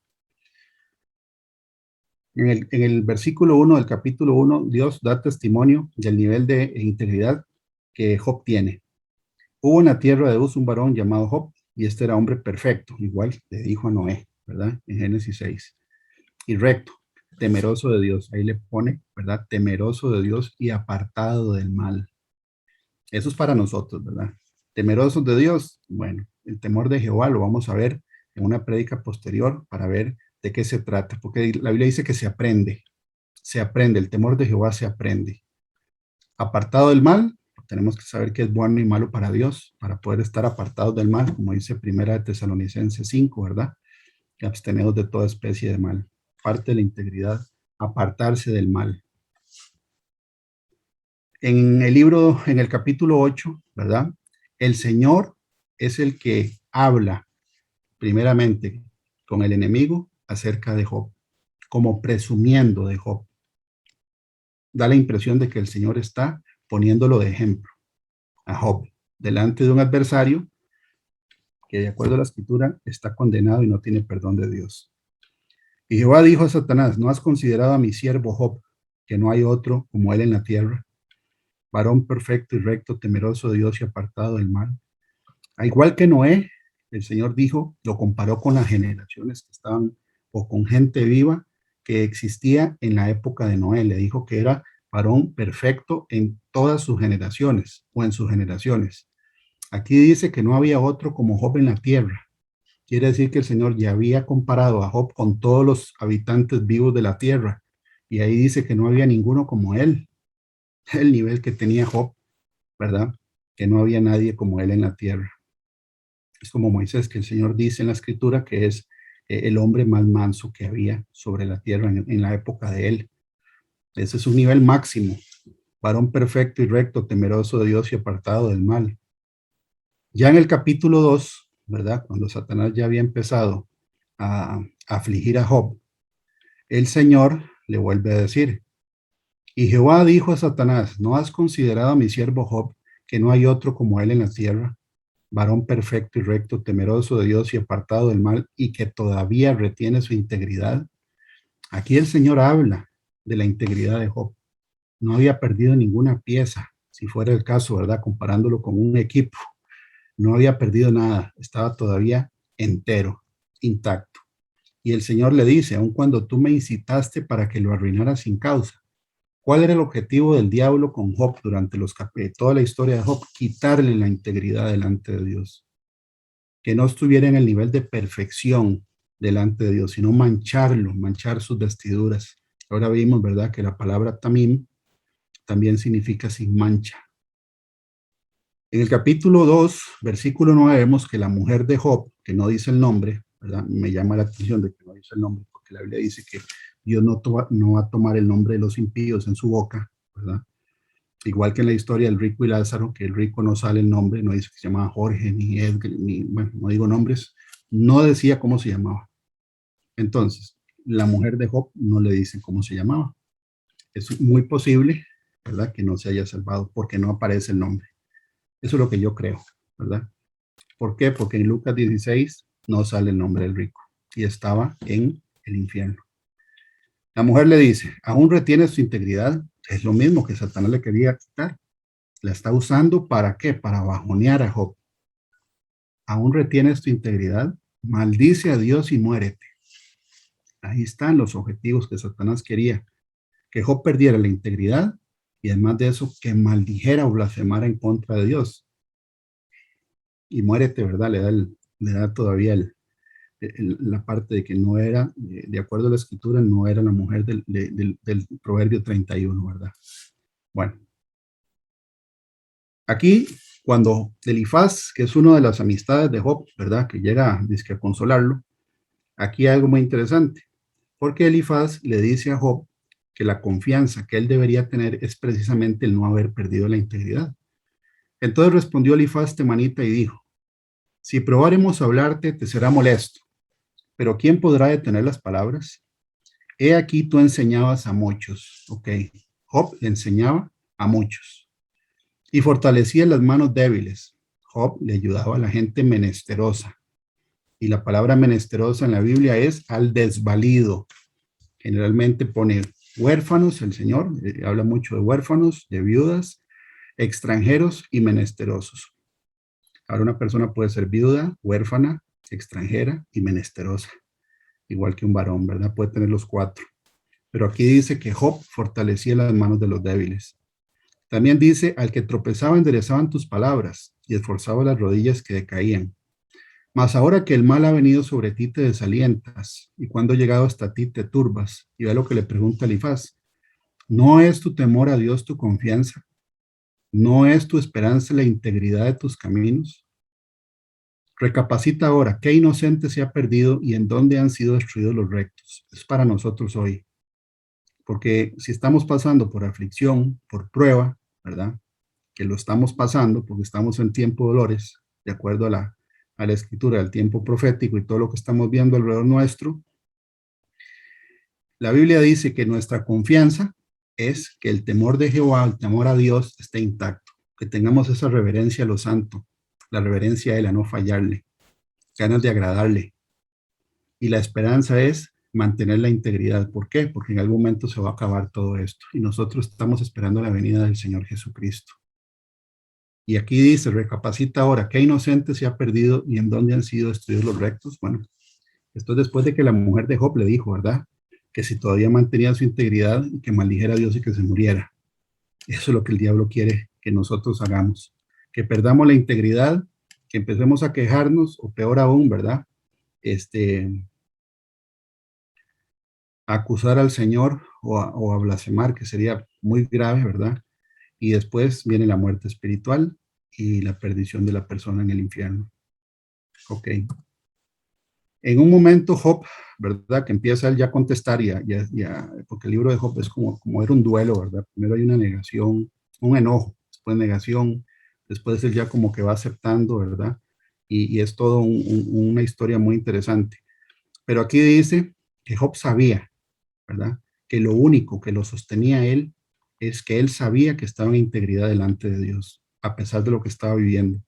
En el versículo 1 del capítulo 1, Dios da testimonio del nivel de integridad que Job tiene. Hubo en la tierra de Uz un varón llamado Job, y este era hombre perfecto, igual le dijo a Noé, ¿verdad? En Génesis 6. Y recto, temeroso de Dios. Ahí le pone, ¿verdad? Temeroso de Dios y apartado del mal. Eso es para nosotros, ¿verdad? Temerosos de Dios. Bueno, el temor de Jehová lo vamos a ver en una prédica posterior para ver de qué se trata, porque la Biblia dice que se aprende, el temor de Jehová se aprende. Apartado del mal, tenemos que saber qué es bueno y malo para Dios, para poder estar apartados del mal, como dice Primera de Tesalonicenses 5, ¿verdad? Y abstenedos de toda especie de mal. Parte de la integridad, apartarse del mal. En el libro, en el capítulo 8, ¿verdad? El Señor es el que habla primeramente con el enemigo acerca de Job, como presumiendo de Job. Da la impresión de que el Señor está poniéndolo de ejemplo a Job delante de un adversario que, de acuerdo a la escritura, está condenado y no tiene perdón de Dios. Y Jehová dijo a Satanás: ¿no has considerado a mi siervo Job, que no hay otro como él en la tierra, varón perfecto y recto, temeroso de Dios y apartado del mal? Al igual que Noé, el Señor dijo, lo comparó con las generaciones que estaban, o con gente viva que existía en la época de Noé. Le dijo que era varón perfecto en todas sus generaciones, o en sus generaciones. Aquí dice que no había otro como Job en la tierra. Quiere decir que el Señor ya había comparado a Job con todos los habitantes vivos de la tierra. Y ahí dice que no había ninguno como él. El nivel que tenía Job, ¿verdad? Que no había nadie como él en la tierra. Es como Moisés, que el Señor dice en la escritura que es el hombre más manso que había sobre la tierra en la época de él. Ese es un nivel máximo. Varón perfecto y recto, temeroso de Dios y apartado del mal. Ya en el capítulo 2, ¿verdad? Cuando Satanás ya había empezado a afligir a Job, el Señor le vuelve a decir: y Jehová dijo a Satanás: ¿no has considerado a mi siervo Job, que no hay otro como él en la tierra, varón perfecto y recto, temeroso de Dios y apartado del mal, y que todavía retiene su integridad? Aquí el Señor habla de la integridad de Job. No había perdido ninguna pieza, si fuera el caso, ¿verdad? Comparándolo con un equipo. No había perdido nada, estaba todavía entero, intacto. Y el Señor le dice: aun cuando tú me incitaste para que lo arruinara sin causa. ¿Cuál era el objetivo del diablo con Job durante toda la historia de Job? Quitarle la integridad delante de Dios. Que no estuviera en el nivel de perfección delante de Dios, sino mancharlo, manchar sus vestiduras. Ahora vimos, ¿verdad?, que la palabra tamim también significa sin mancha. En el capítulo 2, versículo 9, vemos que la mujer de Job, que no dice el nombre, ¿verdad? Me llama la atención de que no dice el nombre, porque la Biblia dice que Dios no va a tomar el nombre de los impíos en su boca, ¿verdad? Igual que en la historia del rico y Lázaro, que el rico no sale el nombre, no dice que se llamaba Jorge, ni Edgar, ni, bueno, no digo nombres, no decía cómo se llamaba. Entonces, la mujer de Job no le dice cómo se llamaba. Es muy posible, ¿verdad?, que no se haya salvado porque no aparece el nombre. Eso es lo que yo creo, ¿verdad? ¿Por qué? Porque en Lucas 16 no sale el nombre del rico y estaba en el infierno. La mujer le dice: ¿aún retienes su integridad? Es lo mismo que Satanás le quería quitar. La está usando ¿para qué? Para bajonear a Job. ¿Aún retienes tu integridad? Maldice a Dios y muérete. Ahí están los objetivos que Satanás quería: que Job perdiera la integridad y además de eso, que maldijera o blasfemara en contra de Dios. Y muérete, ¿verdad? Le da todavía la parte de que no era, de acuerdo a la escritura, no era la mujer del Proverbio 31, ¿verdad? Bueno, aquí cuando Elifaz, que es una de las amistades de Job, ¿verdad?, que llega a consolarlo, aquí hay algo muy interesante, porque Elifaz le dice a Job que la confianza que él debería tener es precisamente el no haber perdido la integridad. Entonces respondió Elifaz temanita y dijo: si probaremos a hablarte, te será molesto, pero ¿quién podrá detener las palabras? He aquí tú enseñabas a muchos, ok. Job enseñaba a muchos y fortalecía las manos débiles. Job le ayudaba a la gente menesterosa. Y la palabra menesterosa en la Biblia es al desvalido. Generalmente pone huérfanos, el Señor habla mucho de huérfanos, de viudas, extranjeros y menesterosos. Ahora una persona puede ser viuda, huérfana, extranjera y menesterosa, igual que un varón, ¿verdad? Puede tener los cuatro. Pero aquí dice que Job fortalecía las manos de los débiles. También dice, al que tropezaba enderezaban tus palabras y esforzaba las rodillas que decaían. Mas ahora que el mal ha venido sobre ti te desalientas y cuando ha llegado hasta ti te turbas. Y ve lo que le pregunta Elifaz. ¿No es tu temor a Dios tu confianza? ¿No es tu esperanza la integridad de tus caminos? Recapacita ahora, ¿qué inocente se ha perdido y en dónde han sido destruidos los rectos? Es para nosotros hoy, porque si estamos pasando por aflicción, por prueba, ¿verdad? Que lo estamos pasando porque estamos en tiempo de dolores, de acuerdo a la escritura del tiempo profético y todo lo que estamos viendo alrededor nuestro, la Biblia dice que nuestra confianza es que el temor de Jehová, el temor a Dios esté intacto, que tengamos esa reverencia a lo santo, la reverencia a Él, a no fallarle, ganas de agradarle. Y la esperanza es mantener la integridad. ¿Por qué? Porque en algún momento se va a acabar todo esto y nosotros estamos esperando la venida del Señor Jesucristo. Y aquí dice, recapacita ahora, ¿qué inocente se ha perdido y en dónde han sido destruidos los rectos? Bueno, esto es después de que la mujer de Job le dijo, ¿verdad? Que si todavía mantenía su integridad, que maldijera a Dios y que se muriera. Eso es lo que el diablo quiere que nosotros hagamos. Que perdamos la integridad, que empecemos a quejarnos, o peor aún, ¿verdad? A acusar al Señor o a blasfemar, que sería muy grave, ¿verdad? Y después viene la muerte espiritual y la perdición de la persona en el infierno. Ok. En un momento Job, ¿verdad? Que empieza él ya a contestar, porque el libro de Job es como era un duelo, ¿verdad? Primero hay una negación, un enojo, después negación, después él ya como que va aceptando, ¿verdad? Y es todo una historia muy interesante. Pero aquí dice que Job sabía, ¿verdad? Que lo único que lo sostenía a él es que él sabía que estaba en integridad delante de Dios, a pesar de lo que estaba viviendo.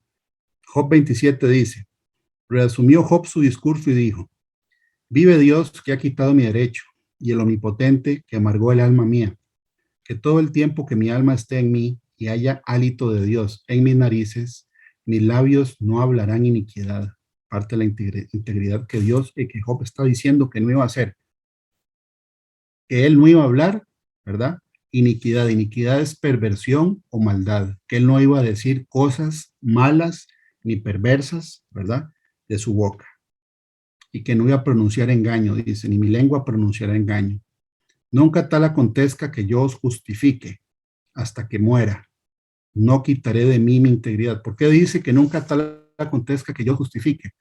Job 27 dice, reasumió Job su discurso y dijo, vive Dios que ha quitado mi derecho y el omnipotente que amargó el alma mía, que todo el tiempo que mi alma esté en mí y haya hálito de Dios en mis narices, mis labios no hablarán iniquidad. Parte de la integridad que Dios y que Job está diciendo que no iba a hacer, que él no iba a hablar, ¿verdad? Iniquidad. Iniquidad es perversión o maldad, que él no iba a decir cosas malas ni perversas, ¿verdad? De su boca. Y que no iba a pronunciar engaño, dice, ni mi lengua pronunciará engaño. Nunca tal acontezca que yo os justifique hasta que muera. No quitaré de mí mi integridad. ¿Por qué dice que nunca tal acontezca que yo justifique?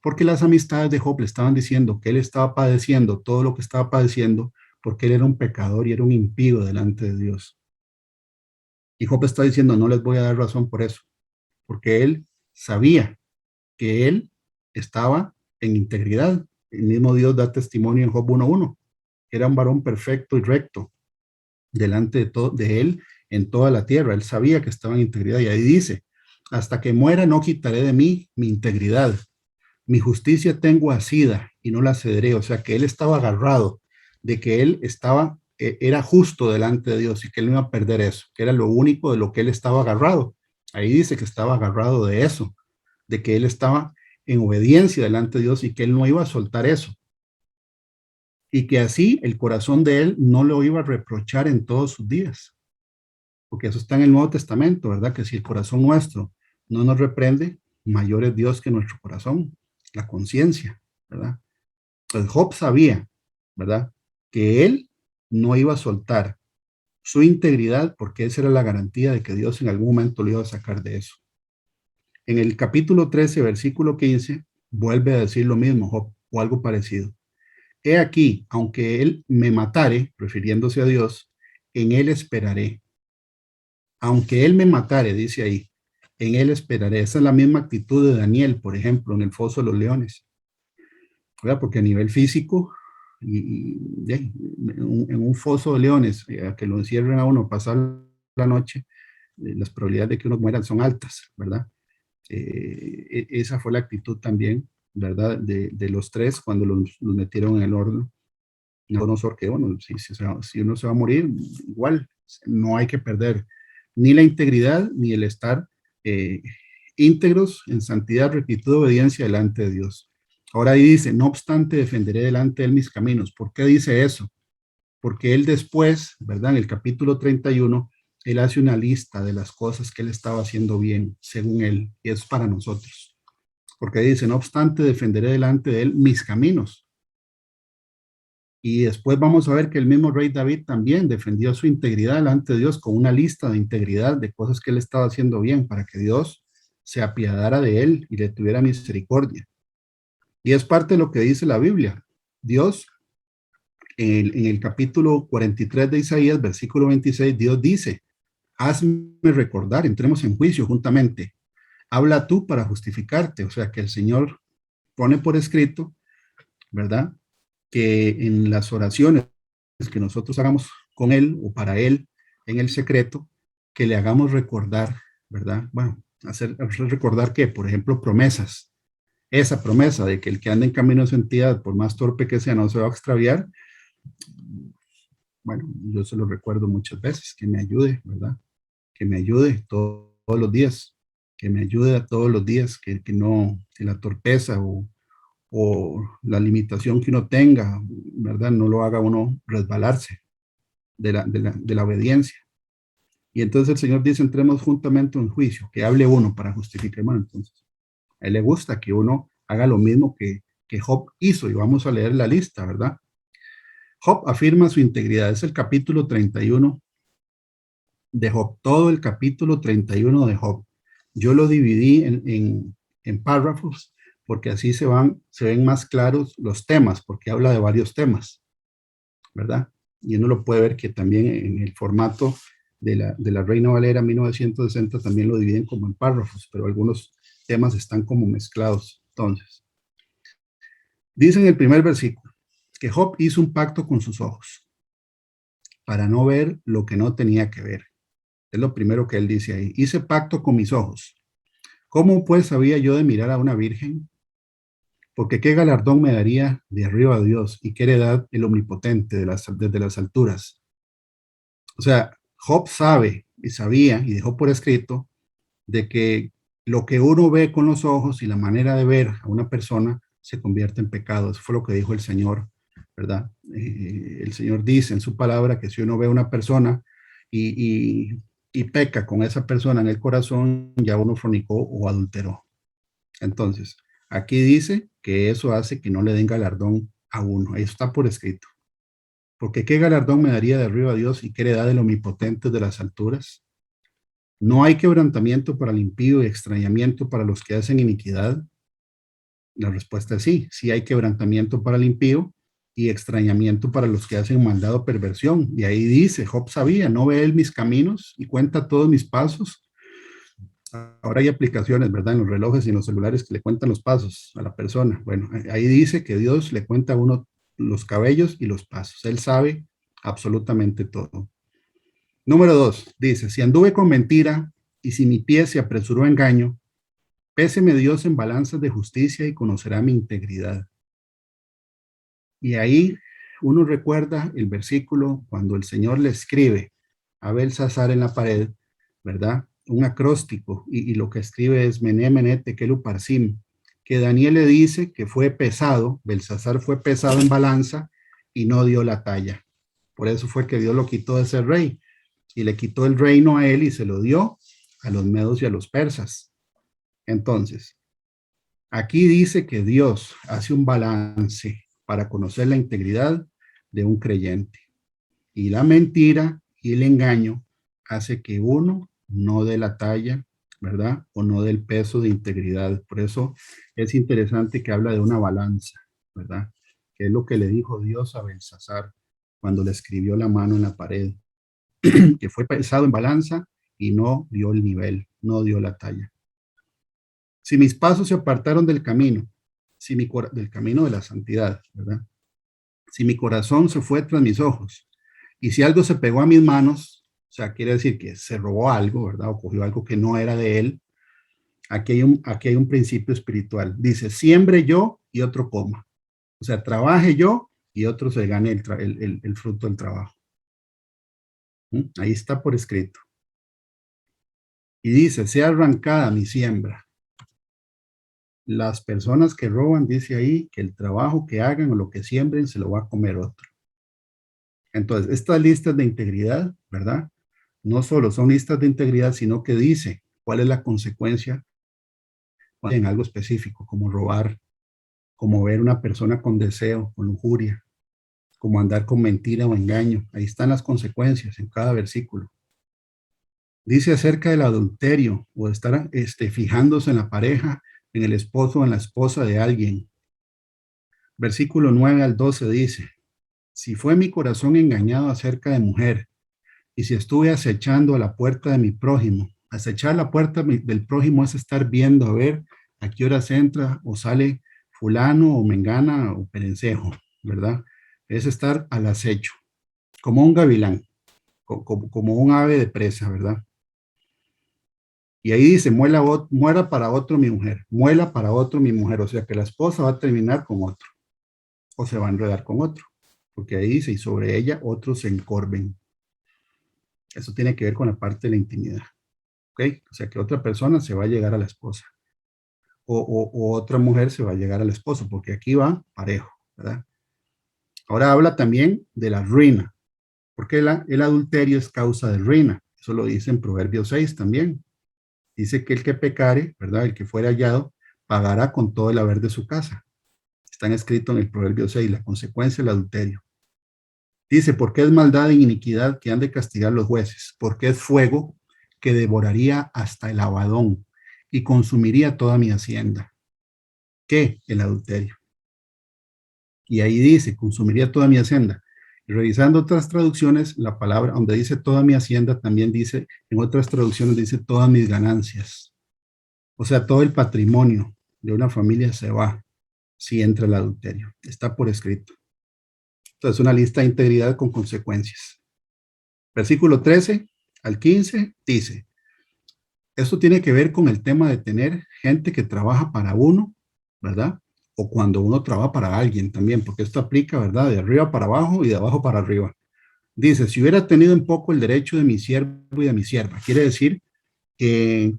Porque las amistades de Job le estaban diciendo que él estaba padeciendo todo lo que estaba padeciendo porque él era un pecador y era un impío delante de Dios. Y Job está diciendo, no les voy a dar razón por eso, porque él sabía que él estaba en integridad. El mismo Dios da testimonio en Job 1:1, que era un varón perfecto y recto delante de él en toda la tierra. Él sabía que estaba en integridad y ahí dice, hasta que muera no quitaré de mí mi integridad. Mi justicia tengo asida y no la cederé. O sea que él estaba agarrado de que él era justo delante de Dios y que él no iba a perder eso, que era lo único de lo que él estaba agarrado. Ahí dice que estaba agarrado de eso, de que él estaba en obediencia delante de Dios y que él no iba a soltar eso. Y que así el corazón de él no lo iba a reprochar en todos sus días. Porque eso está en el Nuevo Testamento, ¿verdad? Que si el corazón nuestro no nos reprende, mayor es Dios que nuestro corazón, la conciencia, ¿verdad? Pues Job sabía, ¿verdad? Que él no iba a soltar su integridad porque esa era la garantía de que Dios en algún momento lo iba a sacar de eso. En el capítulo 13, versículo 15, vuelve a decir lo mismo Job, o algo parecido. He aquí, aunque él me matare, refiriéndose a Dios, en él esperaré. Aunque él me matare, dice ahí, en él esperaré. Esa es la misma actitud de Daniel, por ejemplo, en el foso de los leones. ¿Verdad? Porque a nivel físico, en un foso de leones, a que lo encierren a uno pasar la noche, las probabilidades de que uno muera son altas, ¿verdad? Esa fue la actitud también, ¿verdad? De los tres cuando los metieron en el horno. No, que bueno, si uno se va a morir, igual no hay que perder ni la integridad ni el estar íntegros en santidad, rectitud, obediencia delante de Dios. Ahora ahí dice, no obstante defenderé delante de él mis caminos. ¿Por qué dice eso? porque él después, ¿verdad? En el capítulo 31, él hace una lista de las cosas que él estaba haciendo bien, según él, y es para nosotros. Porque dice, no obstante, defenderé delante de él mis caminos. Y después vamos a ver que el mismo rey David también defendió su integridad delante de Dios con una lista de integridad de cosas que él estaba haciendo bien para que Dios se apiadara de él y le tuviera misericordia. Y es parte de lo que dice la Biblia. Dios, en el capítulo 43 de Isaías, versículo 26, Dios dice, hazme recordar, entremos en juicio juntamente. Habla tú para justificarte. O sea, que el Señor pone por escrito, ¿verdad? Que en las oraciones que nosotros hagamos con Él o para Él en el secreto, que le hagamos recordar, ¿verdad? Bueno, hacer recordar que, por ejemplo, promesas. Esa promesa de que el que anda en camino de santidad, por más torpe que sea, no se va a extraviar. Bueno, yo se lo recuerdo muchas veces, que me ayude, ¿verdad? Que me ayude todos los días, que me ayude a todos los días, que no, que la torpeza o la limitación que uno tenga, ¿verdad? No lo haga uno resbalarse de la obediencia. Y entonces el Señor dice, entremos juntamente en juicio, que hable uno para justificar. Bueno, entonces, a él le gusta que uno haga lo mismo que Job hizo, y vamos a leer la lista, ¿verdad? Job afirma su integridad, es el capítulo 31 de Job, todo el capítulo 31 de Job. Yo lo dividí en párrafos, porque así se ven más claros los temas, porque habla de varios temas, ¿verdad? Y uno lo puede ver que también en el formato de la Reina Valera 1960 también lo dividen como en párrafos, pero algunos temas están como mezclados. Entonces, dice en el primer versículo que Job hizo un pacto con sus ojos para no ver lo que no tenía que ver. Es lo primero que él dice ahí. Hice pacto con mis ojos. ¿Cómo pues sabía yo de mirar a una virgen? Porque qué galardón me daría de arriba a Dios y qué heredad el omnipotente desde las alturas. O sea, Job sabe y sabía y dejó por escrito de que lo que uno ve con los ojos y la manera de ver a una persona se convierte en pecado. Eso fue lo que dijo el Señor, ¿verdad? El Señor dice en su palabra que si uno ve a una persona y peca con esa persona en el corazón, ya uno fornicó o adulteró. Entonces, aquí dice que eso hace que no le den galardón a uno. Eso está por escrito. Porque qué galardón me daría de arriba a Dios y qué heredad del omnipotente de las alturas. No hay quebrantamiento para el impío y extrañamiento para los que hacen iniquidad. La respuesta es sí, sí hay quebrantamiento para el impío y extrañamiento para los que hacen maldad o perversión. Y ahí dice, Job sabía, no ve él mis caminos y cuenta todos mis pasos. Ahora hay aplicaciones, ¿verdad? En los relojes y en los celulares que le cuentan los pasos a la persona. Bueno, ahí dice que Dios le cuenta a uno los cabellos y los pasos. Él sabe absolutamente todo. Número 2, dice, si anduve con mentira y si mi pie se apresuró a engaño, péseme Dios en balanzas de justicia y conocerá mi integridad. Y ahí uno recuerda el versículo cuando el Señor le escribe a Belsasar en la pared, ¿verdad? Un acróstico, y lo que escribe es Mené, Mené, Tekel Uparsim, que Daniel le dice que fue pesado, Belsasar fue pesado en balanza y no dio la talla. Por eso fue que Dios lo quitó de ser rey y le quitó el reino a él y se lo dio a los medos y a los persas. Entonces, aquí dice que Dios hace un balance para conocer la integridad de un creyente. Y la mentira y el engaño hace que uno no dé la talla, ¿verdad? O no dé el peso de integridad. Por eso es interesante que habla de una balanza, ¿verdad? Que es lo que le dijo Dios a Belsasar cuando le escribió la mano en la pared, que fue pesado en balanza y no dio el nivel, no dio la talla. Si mis pasos se apartaron del camino, del camino de la santidad, ¿verdad? Si mi corazón se fue tras mis ojos, y si algo se pegó a mis manos, o sea, quiere decir que se robó algo, ¿verdad? O cogió algo que no era de él. Aquí hay un principio espiritual. Dice, siembre yo y otro coma. O sea, trabaje yo y otro se gane el fruto del trabajo. Ahí está por escrito. Y dice, sea arrancada mi siembra. Las personas que roban, dice ahí, que el trabajo que hagan o lo que siembren se lo va a comer otro. Entonces, estas listas de integridad, ¿verdad? No solo son listas de integridad, sino que dice cuál es la consecuencia en algo específico, como robar, como ver una persona con deseo, con lujuria, como andar con mentira o engaño. Ahí están las consecuencias en cada versículo. Dice acerca del adulterio o de estar fijándose en la pareja, en el esposo o en la esposa de alguien. Versículo 9 al 12 dice, si fue mi corazón engañado acerca de mujer, y si estuve acechando a la puerta de mi prójimo, acechar la puerta del prójimo es estar viendo a ver a qué horas entra o sale fulano o mengana o perencejo, ¿verdad? Es estar al acecho, como un gavilán, como un ave de presa, ¿verdad? Y ahí dice, muera para otro mi mujer, muela para otro mi mujer, o sea que la esposa va a terminar con otro, o se va a enredar con otro, porque ahí dice, y sobre ella otros se encorven. Eso tiene que ver con la parte de la intimidad, ¿ok? O sea que otra persona se va a llegar a la esposa, o otra mujer se va a llegar al esposo, porque aquí va parejo, ¿verdad? Ahora habla también de la ruina, porque el adulterio es causa de ruina, eso lo dice en Proverbios 6 también. Dice que el que pecare, ¿verdad? El que fuera hallado, pagará con todo el haber de su casa. Están escritos en el Proverbio 6, la consecuencia del adulterio. Dice, porque es maldad e iniquidad que han de castigar los jueces, porque es fuego que devoraría hasta el abadón y consumiría toda mi hacienda. ¿Qué? El adulterio. Y ahí dice, consumiría toda mi hacienda. Y revisando otras traducciones, la palabra donde dice toda mi hacienda también dice, en otras traducciones dice todas mis ganancias. O sea, todo el patrimonio de una familia se va si entra el adulterio. Está por escrito. Entonces, una lista de integridad con consecuencias. Versículo 13 al 15 dice, esto tiene que ver con el tema de tener gente que trabaja para uno, ¿verdad? O cuando uno trabaja para alguien también, porque esto aplica, ¿verdad? De arriba para abajo y de abajo para arriba. Dice, si hubiera tenido un poco el derecho de mi siervo y de mi sierva, quiere decir que,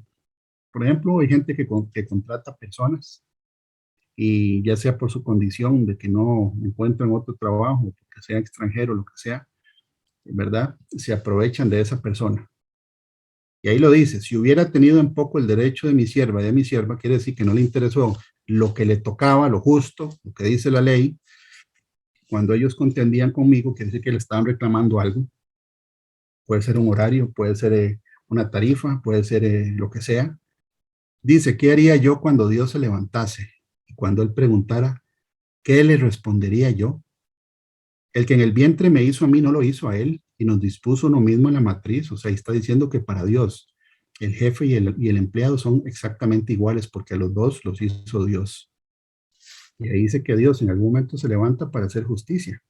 por ejemplo, hay gente que contrata personas y ya sea por su condición de que no encuentran otro trabajo, que sea extranjero, lo que sea, ¿verdad? Se aprovechan de esa persona. Y ahí lo dice, si hubiera tenido en poco el derecho de mi sierva y de mi sierva, quiere decir que no le interesó lo que le tocaba, lo justo, lo que dice la ley. Cuando ellos contendían conmigo, quiere decir que le estaban reclamando algo. Puede ser un horario, puede ser una tarifa, puede ser lo que sea. Dice, ¿qué haría yo cuando Dios se levantase? Y cuando él preguntara, ¿qué le respondería yo? El que en el vientre me hizo a mí no lo hizo a él y nos dispuso uno mismo en la matriz. O sea, está diciendo que para Dios el jefe y el empleado son exactamente iguales porque a los dos los hizo Dios. Y ahí dice que Dios en algún momento se levanta para hacer justicia.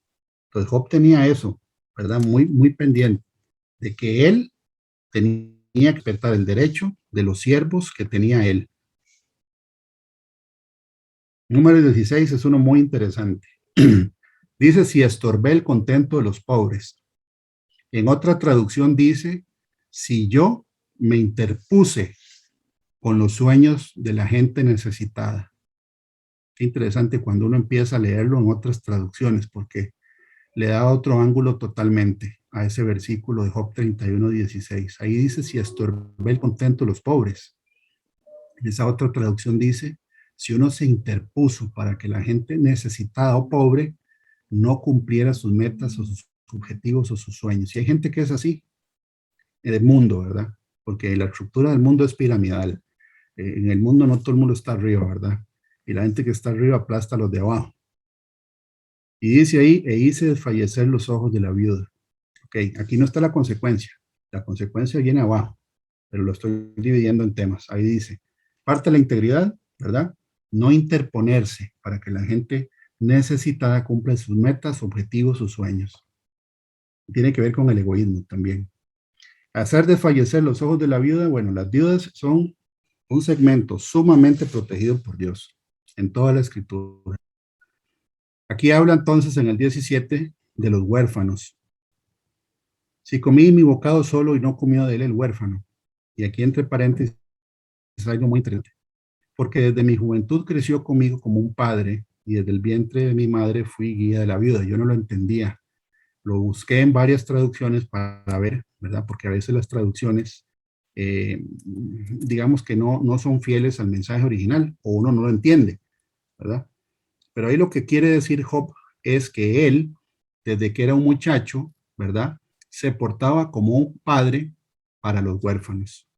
Entonces Job tenía eso, ¿verdad? Muy, muy pendiente de que él tenía que respetar el derecho de los siervos que tenía él. Número 16 es uno muy interesante. Dice, si estorbé el contento de los pobres. En otra traducción dice, si yo me interpuse con los sueños de la gente necesitada. Qué interesante cuando uno empieza a leerlo en otras traducciones, porque le da otro ángulo totalmente a ese versículo de Job 31:16. Ahí dice, si estorbé el contento de los pobres. Esa otra traducción dice, si uno se interpuso para que la gente necesitada o pobre no cumpliera sus metas o sus objetivos o sus sueños. Y hay gente que es así, en el mundo, ¿verdad? Porque la estructura del mundo es piramidal. En el mundo no todo el mundo está arriba, ¿verdad? Y la gente que está arriba aplasta a los de abajo. Y dice ahí, e hice desfallecer los ojos de la viuda. Ok, aquí no está la consecuencia. La consecuencia viene abajo, pero lo estoy dividiendo en temas. Ahí dice, parte de la integridad, ¿verdad? No interponerse para que la gente necesitada cumpla sus metas, objetivos, sus sueños. Tiene que ver con el egoísmo también. Hacer desfallecer los ojos de la viuda, bueno, las viudas son un segmento sumamente protegido por Dios en toda la escritura. Aquí habla entonces en el 17 de los huérfanos. Si comí mi bocado solo y no comió de él el huérfano. Y aquí entre paréntesis es algo muy interesante. Porque desde mi juventud creció conmigo como un padre y desde el vientre de mi madre fui guía de la viuda. Yo no lo entendía. Lo busqué en varias traducciones para ver, ¿verdad? Porque a veces las traducciones, digamos que no son fieles al mensaje original o uno no lo entiende, ¿verdad? Pero ahí lo que quiere decir Job es que él, desde que era un muchacho, ¿verdad? Se portaba como un padre para los huérfanos.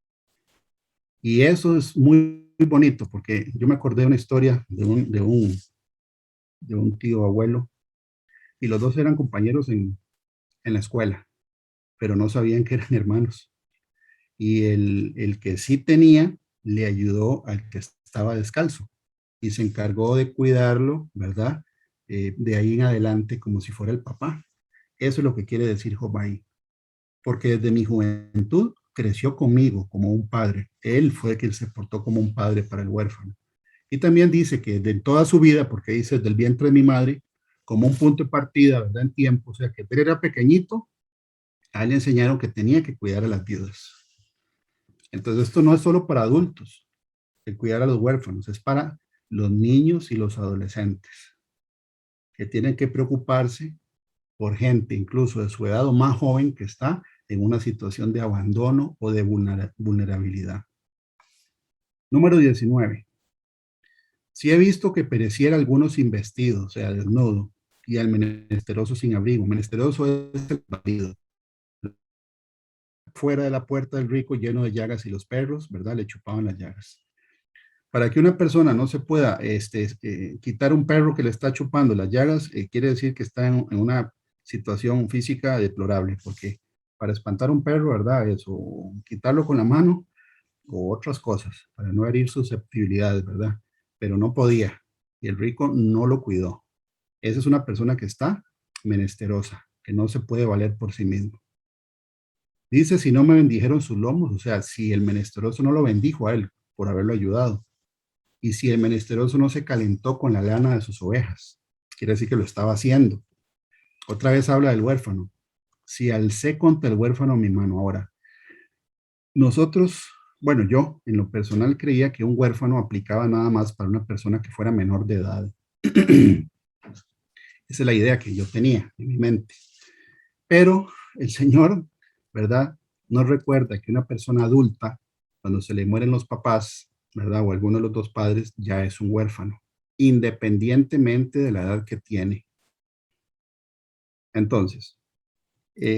Y eso es muy, muy bonito, porque yo me acordé de una historia de un tío abuelo, y los dos eran compañeros en la escuela, pero no sabían que eran hermanos. Y el que sí tenía, le ayudó al que estaba descalzo y se encargó de cuidarlo, ¿verdad? De ahí en adelante como si fuera el papá. Eso es lo que quiere decir Job ahí, porque desde mi juventud creció conmigo como un padre. Él fue quien se portó como un padre para el huérfano. Y también dice que de toda su vida, porque dice del vientre de mi madre, como un punto de partida, ¿verdad? En tiempo, o sea, que él era pequeñito, a él le enseñaron que tenía que cuidar a las viudas. Entonces, esto no es solo para adultos, el cuidar a los huérfanos, es para los niños y los adolescentes, que tienen que preocuparse por gente, incluso de su edad o más joven, que está en una situación de abandono o de vulnerabilidad. Número 19. Si he visto que pereciera algunos sin vestido, o sea, desnudo, y al menesteroso sin abrigo. Menesteroso es el marido. Fuera de la puerta del rico lleno de llagas y los perros, ¿verdad? Le chupaban las llagas. Para que una persona no se pueda quitar un perro que le está chupando las llagas, quiere decir que está en una situación física deplorable, porque para espantar un perro, ¿verdad? Eso, quitarlo con la mano o otras cosas, para no herir susceptibilidades, ¿verdad? Pero no podía, y el rico no lo cuidó. Esa es una persona que está menesterosa, que no se puede valer por sí mismo. Dice, si no me bendijeron sus lomos, o sea, si el menesteroso no lo bendijo a él por haberlo ayudado, y si el menesteroso no se calentó con la lana de sus ovejas, quiere decir que lo estaba haciendo. Otra vez habla del huérfano. Si alcé contra el huérfano mi mano. Ahora, nosotros, bueno, yo en lo personal creía que un huérfano aplicaba nada más para una persona que fuera menor de edad. Esa es la idea que yo tenía en mi mente. Pero el Señor, ¿verdad? Nos recuerda que una persona adulta, cuando se le mueren los papás, ¿verdad? O alguno de los dos padres, ya es un huérfano, independientemente de la edad que tiene. Entonces,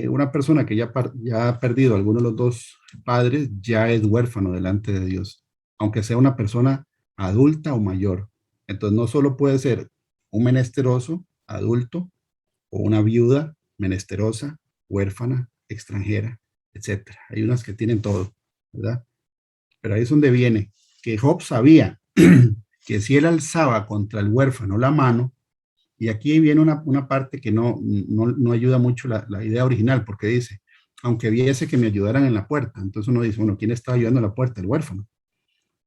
una persona que ya ha perdido a alguno de los dos padres, ya es huérfano delante de Dios, aunque sea una persona adulta o mayor. Entonces, no solo puede ser un menesteroso adulto, o una viuda menesterosa, huérfana, extranjera, etcétera. Hay unas que tienen todo, ¿verdad? Pero ahí es donde viene que Job sabía que si él alzaba contra el huérfano la mano, y aquí viene una parte que no ayuda mucho la idea original, porque dice, aunque viese que me ayudaran en la puerta, entonces uno dice, bueno, ¿quién está ayudando en la puerta? El huérfano.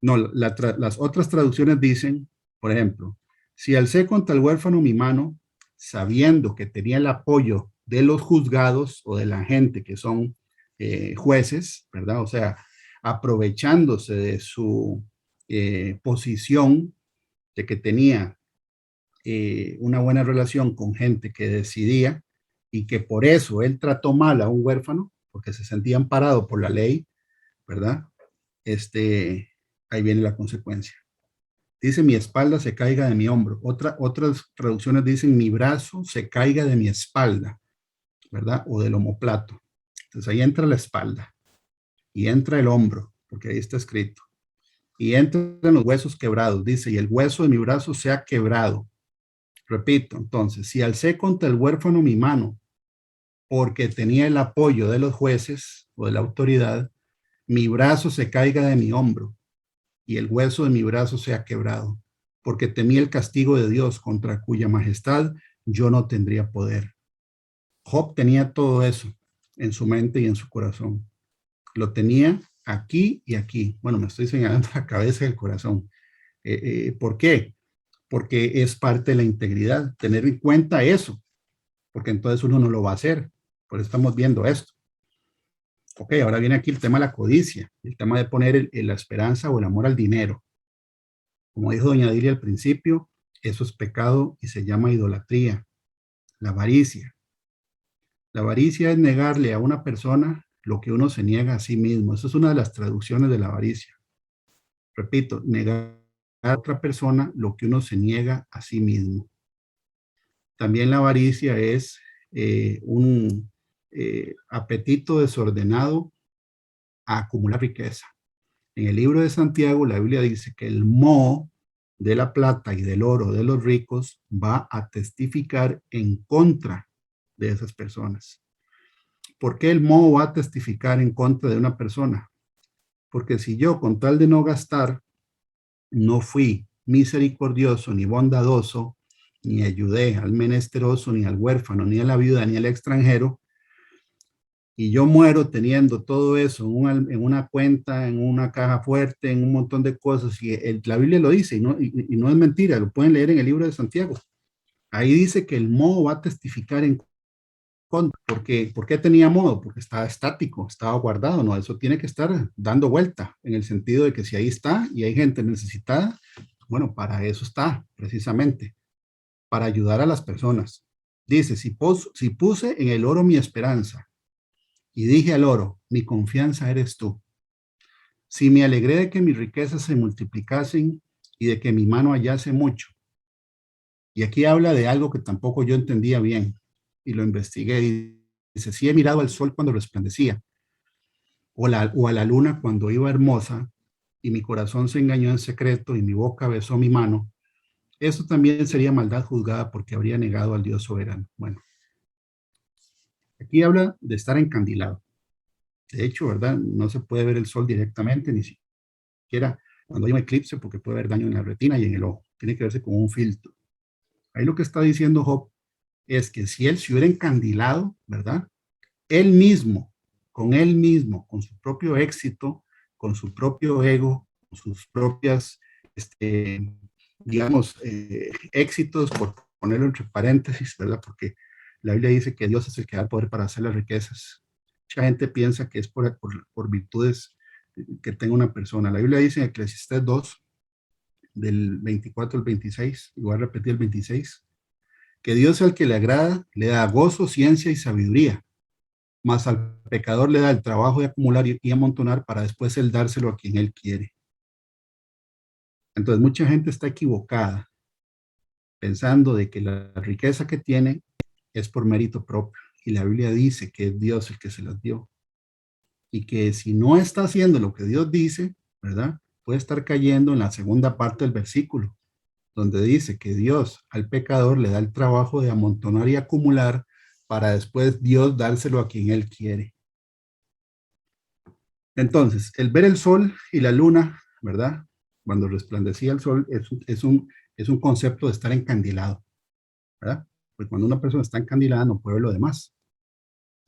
No, las otras traducciones dicen, por ejemplo, si alcé contra el huérfano mi mano, sabiendo que tenía el apoyo de los juzgados o de la gente que son jueces, ¿verdad? O sea, aprovechándose de su posición, de que tenía una buena relación con gente que decidía y que por eso él trató mal a un huérfano, porque se sentía amparado por la ley, ¿verdad? Ahí viene la consecuencia. Dice, mi espalda se caiga de mi hombro. Otras traducciones dicen, mi brazo se caiga de mi espalda, ¿verdad? O del omoplato. Entonces ahí entra la espalda y entra el hombro, porque ahí está escrito. Y entran los huesos quebrados, dice, y el hueso de mi brazo se ha quebrado. Repito, entonces, si alcé contra el huérfano mi mano, porque tenía el apoyo de los jueces o de la autoridad, mi brazo se caiga de mi hombro y el hueso de mi brazo sea quebrado, porque temí el castigo de Dios contra cuya majestad yo no tendría poder. Job tenía todo eso en su mente y en su corazón. Lo tenía aquí y aquí. Bueno, me estoy señalando la cabeza y el corazón. ¿Por qué? Porque es parte de la integridad, tener en cuenta eso, porque entonces uno no lo va a hacer. Por eso estamos viendo esto. Ok, ahora viene aquí el tema de la codicia, el tema de poner la esperanza o el amor al dinero. Como dijo doña Dilia al principio, eso es pecado y se llama idolatría, la avaricia. La avaricia es negarle a una persona lo que uno se niega a sí mismo. Esa es una de las traducciones de la avaricia. Repito, negar a otra persona lo que uno se niega a sí mismo. También la avaricia es un apetito desordenado a acumular riqueza. En el libro de Santiago, la Biblia dice que el moho de la plata y del oro de los ricos va a testificar en contra de esas personas. ¿Por qué el moho va a testificar en contra de una persona? Porque si yo, con tal de no gastar, no fui misericordioso ni bondadoso, ni ayudé al menesteroso, ni al huérfano, ni a la viuda, ni al extranjero, y yo muero teniendo todo eso en una cuenta, en una caja fuerte, en un montón de cosas, y la Biblia lo dice, y no es mentira, lo pueden leer en el libro de Santiago. Ahí dice que el moho va a testificar en contra. ¿Por qué tenía modo? Porque estaba estático, estaba guardado, ¿no? Eso tiene que estar dando vuelta, en el sentido de que si ahí está y hay gente necesitada, bueno, para eso está, precisamente, para ayudar a las personas. Dice, si puse en el oro mi esperanza y dije al oro, mi confianza eres tú. Si me alegré de que mis riquezas se multiplicasen y de que mi mano hallase mucho. Y aquí habla de algo que tampoco yo entendía bien y lo investigué. Y dice, si he mirado al sol cuando resplandecía o a la luna cuando iba hermosa y mi corazón se engañó en secreto y mi boca besó mi mano, eso también sería maldad juzgada porque habría negado al Dios soberano. Bueno, aquí habla de estar encandilado. De hecho, ¿verdad? No se puede ver el sol directamente, ni siquiera cuando hay un eclipse, porque puede haber daño en la retina y en el ojo. Tiene que verse con un filtro. Ahí lo que está diciendo Job es que si él se hubiera encandilado, ¿verdad? Él mismo, con su propio éxito, con su propio ego, con sus propias, digamos, éxitos, por ponerlo entre paréntesis, ¿verdad? Porque la Biblia dice que Dios es el que da el poder para hacer las riquezas. Mucha gente piensa que es por virtudes que tenga una persona. La Biblia dice en Eclesiastés 2, del 24 al 26, y voy a repetir el 26, que Dios al que le agrada le da gozo, ciencia y sabiduría, mas al pecador le da el trabajo de acumular y amontonar para después él dárselo a quien él quiere. Entonces mucha gente está equivocada pensando de que la riqueza que tiene es por mérito propio. Y la Biblia dice que es Dios el que se las dio. Y que si no está haciendo lo que Dios dice, ¿verdad? Puede estar cayendo en la segunda parte del versículo, donde dice que Dios al pecador le da el trabajo de amontonar y acumular para después Dios dárselo a quien él quiere. Entonces, el ver el sol y la luna, ¿verdad? Cuando resplandecía el sol es un concepto de estar encandilado, ¿verdad? Pues cuando una persona está encandilada no puede ver lo demás.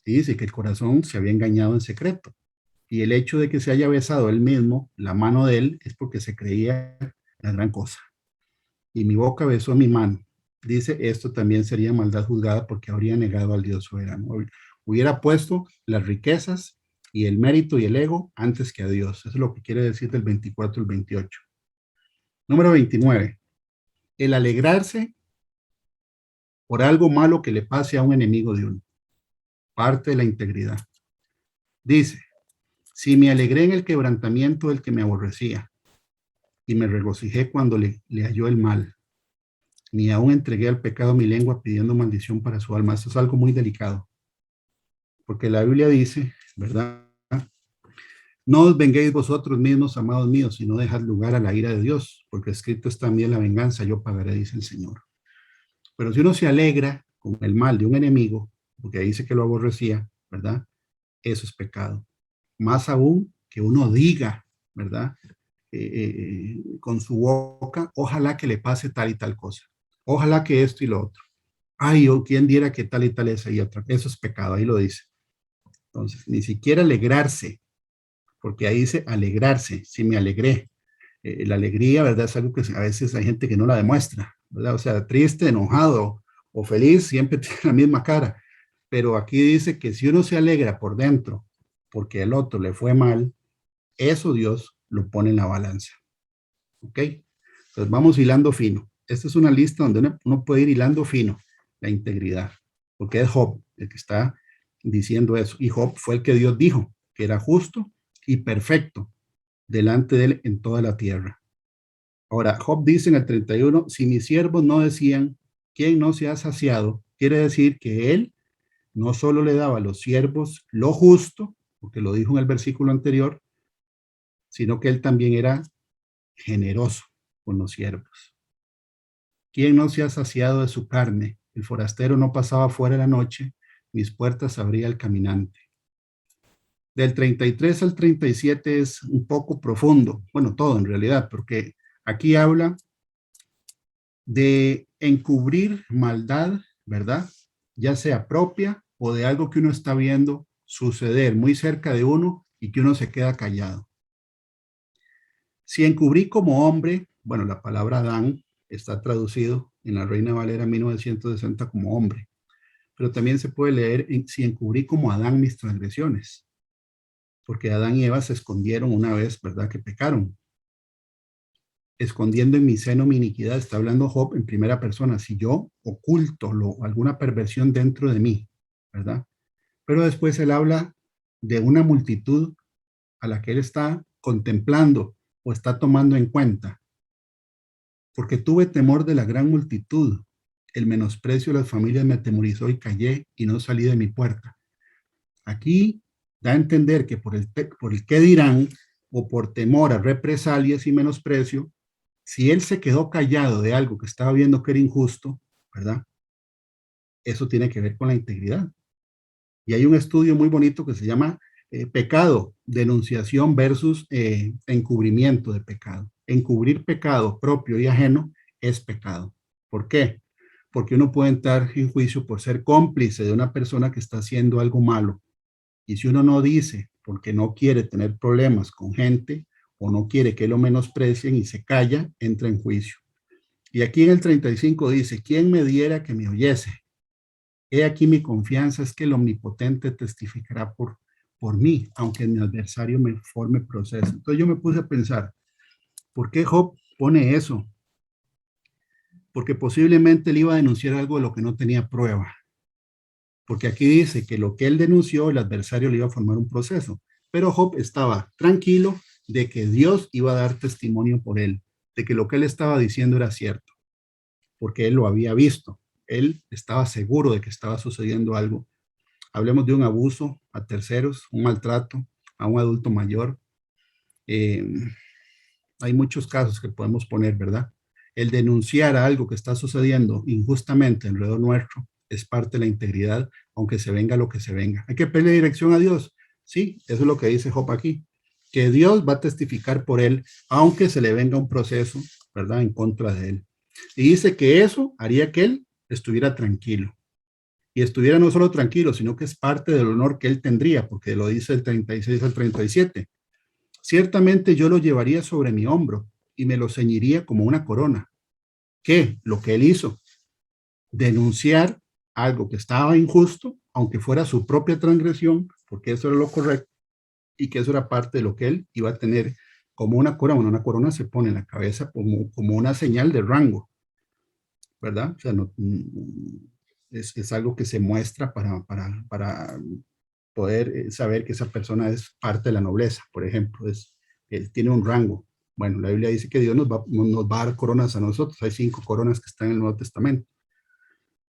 Y dice que el corazón se había engañado en secreto. Y el hecho de que se haya besado él mismo, la mano de él, es porque se creía la gran cosa. Y mi boca besó mi mano. Dice, esto también sería maldad juzgada porque habría negado al Dios soberano. Hubiera puesto las riquezas y el mérito y el ego antes que a Dios. Eso es lo que quiere decir del 24 al 28. Número 29. El alegrarse por algo malo que le pase a un enemigo de uno. Parte de la integridad. Dice, si me alegré en el quebrantamiento del que me aborrecía y me regocijé cuando le halló el mal, ni aún entregué al pecado mi lengua pidiendo maldición para su alma. Esto es algo muy delicado, porque la Biblia dice, ¿verdad? No os venguéis vosotros mismos, amados míos, sino dejad lugar a la ira de Dios, porque escrito está también la venganza, yo pagaré, dice el Señor. Pero si uno se alegra con el mal de un enemigo, porque dice que lo aborrecía, ¿verdad? Eso es pecado. Más aún que uno diga, ¿verdad? Con su boca, ojalá que le pase tal y tal cosa. Ojalá que esto y lo otro. Ay, o quién diera que tal y tal esa y otra. Eso es pecado, ahí lo dice. Entonces, ni siquiera alegrarse, porque ahí dice alegrarse, si me alegré. La alegría, ¿verdad? Es algo que a veces hay gente que no la demuestra, ¿verdad? O sea, triste, enojado o feliz, siempre tiene la misma cara. Pero aquí dice que si uno se alegra por dentro, porque el otro le fue mal, eso Dios lo pone en la balanza. ¿Ok? Entonces vamos hilando fino. Esta es una lista donde uno puede ir hilando fino la integridad, porque es Job el que está diciendo eso. Y Job fue el que Dios dijo que era justo y perfecto delante de él en toda la tierra. Ahora, Job dice en el 31, si mis siervos no decían, ¿quién no se ha saciado? Quiere decir que él no solo le daba a los siervos lo justo, porque lo dijo en el versículo anterior, sino que él también era generoso con los siervos. ¿Quién no se ha saciado de su carne? El forastero no pasaba fuera la noche, mis puertas abría el caminante. Del 33 al 37 es un poco profundo, bueno, todo en realidad, porque aquí habla de encubrir maldad, ¿verdad? Ya sea propia o de algo que uno está viendo suceder muy cerca de uno y que uno se queda callado. Si encubrí como hombre, bueno, la palabra Adán está traducido en la Reina Valera 1960 como hombre, pero también se puede leer si encubrí como Adán mis transgresiones, porque Adán y Eva se escondieron una vez, ¿verdad? Que pecaron. Escondiendo en mi seno mi iniquidad, está hablando Job en primera persona, si yo oculto alguna perversión dentro de mí, ¿verdad? Pero después él habla de una multitud a la que él está contemplando o está tomando en cuenta, porque tuve temor de la gran multitud, el menosprecio de las familias me atemorizó y callé y no salí de mi puerta. Aquí da a entender que por el qué dirán o por temor a represalias y menosprecio, si él se quedó callado de algo que estaba viendo que era injusto, ¿verdad? Eso tiene que ver con la integridad. Y hay un estudio muy bonito que se llama pecado, denunciación versus encubrimiento de pecado. Encubrir pecado propio y ajeno es pecado. ¿Por qué? Porque uno puede entrar en juicio por ser cómplice de una persona que está haciendo algo malo. Y si uno no dice, porque no quiere tener problemas con gente o no quiere que lo menosprecien y se calla, entra en juicio. Y aquí en el 35 dice, ¿quién me diera que me oyese? He aquí mi confianza es que el omnipotente testificará por mí, aunque mi adversario me forme proceso. Entonces yo me puse a pensar, ¿por qué Job pone eso? Porque posiblemente él iba a denunciar algo de lo que no tenía prueba. Porque aquí dice que lo que él denunció, el adversario le iba a formar un proceso. Pero Job estaba tranquilo de que Dios iba a dar testimonio por él, de que lo que él estaba diciendo era cierto, porque él lo había visto. Él estaba seguro de que estaba sucediendo algo. Hablemos de un abuso a terceros, un maltrato a un adulto mayor. Eh, Hay muchos casos que podemos poner, ¿verdad? El denunciar algo que está sucediendo injustamente alrededor nuestro es parte de la integridad, aunque se venga lo que se venga. Hay que pedirle dirección a Dios. Sí, eso es lo que dice Job aquí, que Dios va a testificar por él, aunque se le venga un proceso, ¿verdad?, en contra de él. Y dice que eso haría que él estuviera tranquilo. Y estuviera no solo tranquilo, sino que es parte del honor que él tendría, porque lo dice el 36 al 37. Ciertamente yo lo llevaría sobre mi hombro y me lo ceñiría como una corona. ¿Qué? Lo que él hizo, denunciar algo que estaba injusto, aunque fuera su propia transgresión, porque eso era lo correcto, y que eso era parte de lo que él iba a tener como una corona. Bueno, una corona se pone en la cabeza como una señal de rango, ¿verdad? O sea, no, es algo que se muestra para poder saber que esa persona es parte de la nobleza, por ejemplo, él tiene un rango. Bueno, la Biblia dice que Dios nos va a dar coronas a nosotros. Hay 5 coronas que están en el Nuevo Testamento.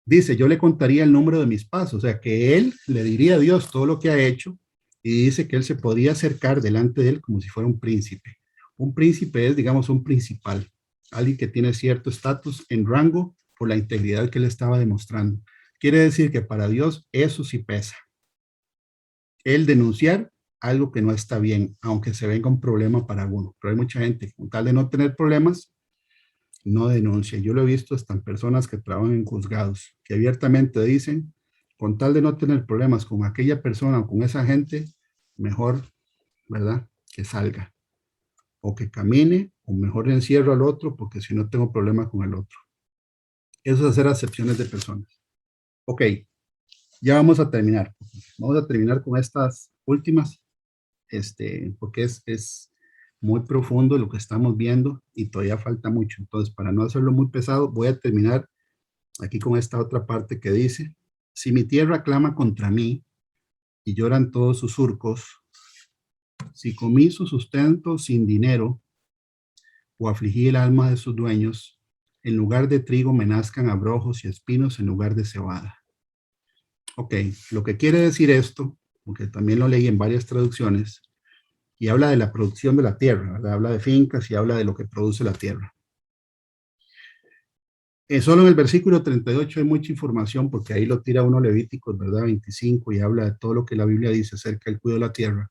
Dice, yo le contaría el número de mis pasos, o sea, que él le diría a Dios todo lo que ha hecho y dice que él se podría acercar delante de él como si fuera un príncipe. Un príncipe es, digamos, un principal, alguien que tiene cierto estatus en rango por la integridad que él estaba demostrando. Quiere decir que para Dios eso sí pesa. El denunciar algo que no está bien, aunque se venga un problema para uno. Pero hay mucha gente, con tal de no tener problemas, no denuncia. Yo lo he visto hasta en personas que trabajan en juzgados, que abiertamente dicen, con tal de no tener problemas con aquella persona o con esa gente, mejor, ¿verdad?, que salga. O que camine, o mejor encierro al otro, porque si no tengo problema con el otro. Eso es hacer acepciones de personas. Ok, ya vamos a terminar. Vamos a terminar con estas últimas, porque es muy profundo lo que estamos viendo y todavía falta mucho. Entonces, para no hacerlo muy pesado, voy a terminar aquí con esta otra parte que dice, si mi tierra clama contra mí y lloran todos sus surcos. Si comí su sustento sin dinero, o afligí el alma de sus dueños, en lugar de trigo me nazcan abrojos y espinos en lugar de cebada. Ok, lo que quiere decir esto, porque también lo leí en varias traducciones, y habla de la producción de la tierra, ¿verdad? Habla de fincas y habla de lo que produce la tierra. Solo en el versículo 38 hay mucha información, porque ahí lo tira uno Levíticos, ¿verdad? 25, y habla de todo lo que la Biblia dice acerca del cuidado de la tierra.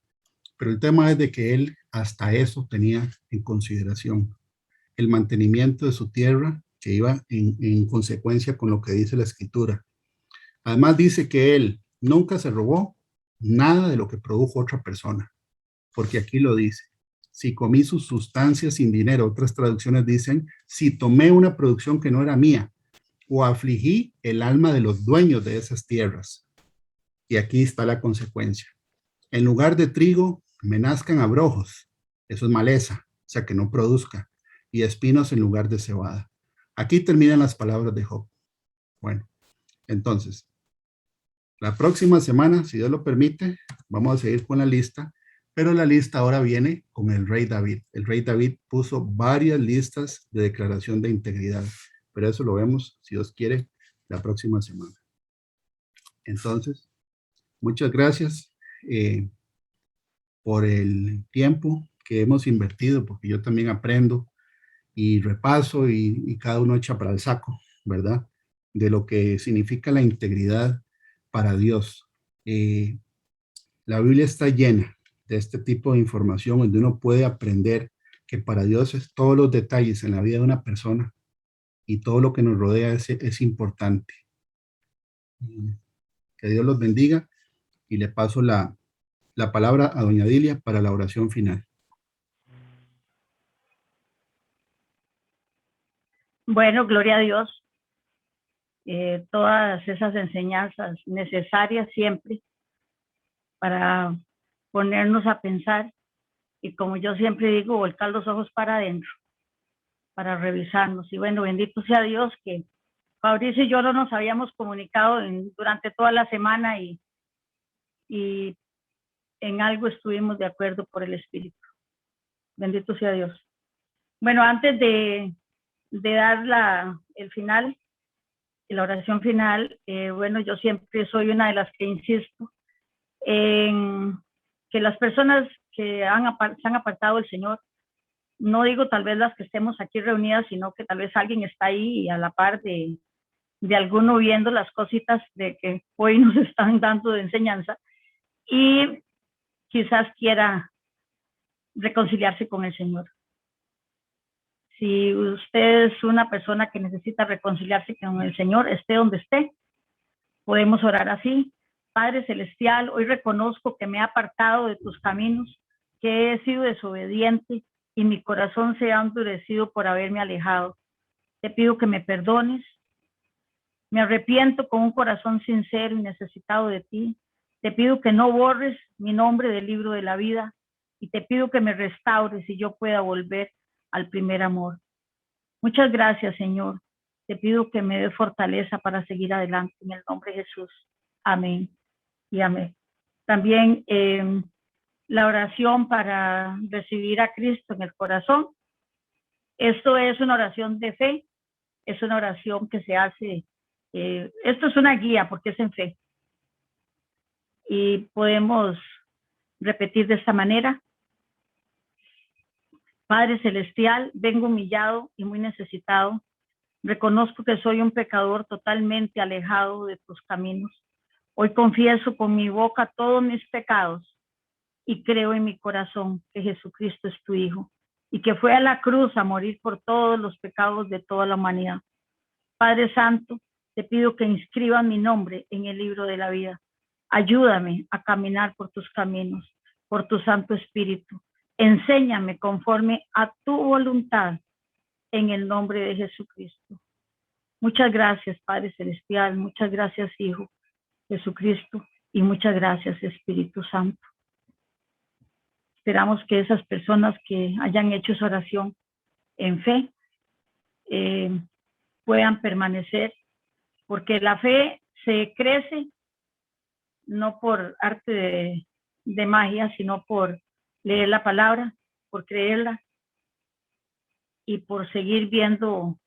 Pero el tema es de que él hasta eso tenía en consideración el mantenimiento de su tierra, que iba en consecuencia con lo que dice la Escritura. Además dice que él nunca se robó nada de lo que produjo otra persona, porque aquí lo dice. Si comí sus sustancias sin dinero, otras traducciones dicen, si tomé una producción que no era mía, o afligí el alma de los dueños de esas tierras. Y aquí está la consecuencia. En lugar de trigo, me nazcan abrojos. Eso es maleza, o sea que no produzca. Y espinos en lugar de cebada. Aquí terminan las palabras de Job. Bueno, entonces, la próxima semana, si Dios lo permite, vamos a seguir con la lista, pero la lista ahora viene con el rey David. El rey David puso varias listas de declaración de integridad, pero eso lo vemos, si Dios quiere, la próxima semana. Entonces, muchas gracias por el tiempo que hemos invertido, porque yo también aprendo y repaso y cada uno echa para el saco, ¿verdad? De lo que significa la integridad para Dios. La Biblia está llena de este tipo de información donde uno puede aprender que para Dios es todos los detalles en la vida de una persona y todo lo que nos rodea es importante. Que Dios los bendiga y le paso la palabra a doña Dilia para la oración final. Bueno, gloria a Dios. Todas esas enseñanzas necesarias siempre para ponernos a pensar y, como yo siempre digo, volcar los ojos para adentro, para revisarnos. Y bueno, bendito sea Dios que Fabricio y yo no nos habíamos comunicado durante toda la semana y en algo estuvimos de acuerdo por el Espíritu. Bendito sea Dios. Bueno, antes de dar el final, la oración final, bueno, yo siempre soy una de las que insisto en que las personas que se han apartado del Señor, no digo tal vez las que estemos aquí reunidas, sino que tal vez alguien está ahí y a la par de alguno viendo las cositas de que hoy nos están dando de enseñanza y quizás quiera reconciliarse con el Señor. Si usted es una persona que necesita reconciliarse con el Señor, esté donde esté, podemos orar así. Padre Celestial, hoy reconozco que me he apartado de tus caminos, que he sido desobediente y mi corazón se ha endurecido por haberme alejado. Te pido que me perdones. Me arrepiento con un corazón sincero y necesitado de ti. Te pido que no borres mi nombre del libro de la vida y te pido que me restaures y yo pueda volver al primer amor. Muchas gracias, Señor. Te pido que me dé fortaleza para seguir adelante en el nombre de Jesús. Amén y amén. También la oración para recibir a Cristo en el corazón. Esto es una oración de fe, es una oración que se hace, esto es una guía porque es en fe. Y podemos repetir de esta manera. Padre Celestial, vengo humillado y muy necesitado. Reconozco que soy un pecador totalmente alejado de tus caminos. Hoy confieso con mi boca todos mis pecados y creo en mi corazón que Jesucristo es tu Hijo y que fue a la cruz a morir por todos los pecados de toda la humanidad. Padre Santo, te pido que inscribas mi nombre en el libro de la vida. Ayúdame a caminar por tus caminos, por tu Santo Espíritu. Enséñame conforme a tu voluntad en el nombre de Jesucristo. Muchas gracias, Padre Celestial. Muchas gracias, Hijo Jesucristo. Y muchas gracias, Espíritu Santo. Esperamos que esas personas que hayan hecho esa oración en fe puedan permanecer, porque la fe se crece no por arte de magia, sino por leer la palabra, por creerla y por seguir viendo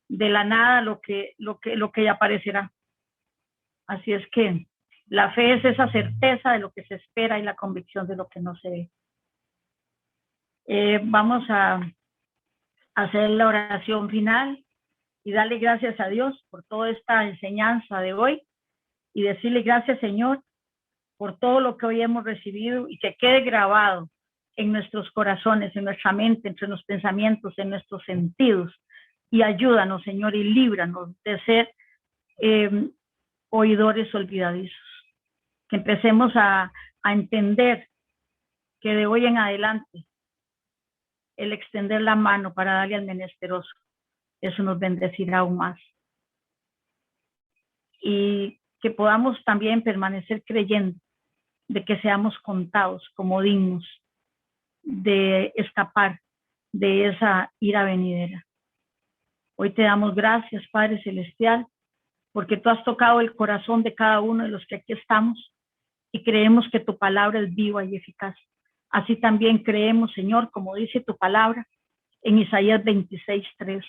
de la nada lo que ya aparecerá. Así es que la fe es esa certeza de lo que se espera y la convicción de lo que no se ve. Vamos a hacer la oración final y darle gracias a Dios por toda esta enseñanza de hoy y decirle gracias, Señor, por todo lo que hoy hemos recibido y que quede grabado en nuestros corazones, en nuestra mente, entre los pensamientos, en nuestros sentidos. Y ayúdanos, Señor, y líbranos de ser oidores olvidadizos. Que empecemos a entender que de hoy en adelante el extender la mano para darle al menesteroso, eso nos bendecirá aún más. Y que podamos también permanecer creyendo de que seamos contados como dignos de escapar de esa ira venidera. Hoy te damos gracias, Padre Celestial, porque tú has tocado el corazón de cada uno de los que aquí estamos y creemos que tu palabra es viva y eficaz. Así también creemos, Señor, como dice tu palabra en Isaías 26:3.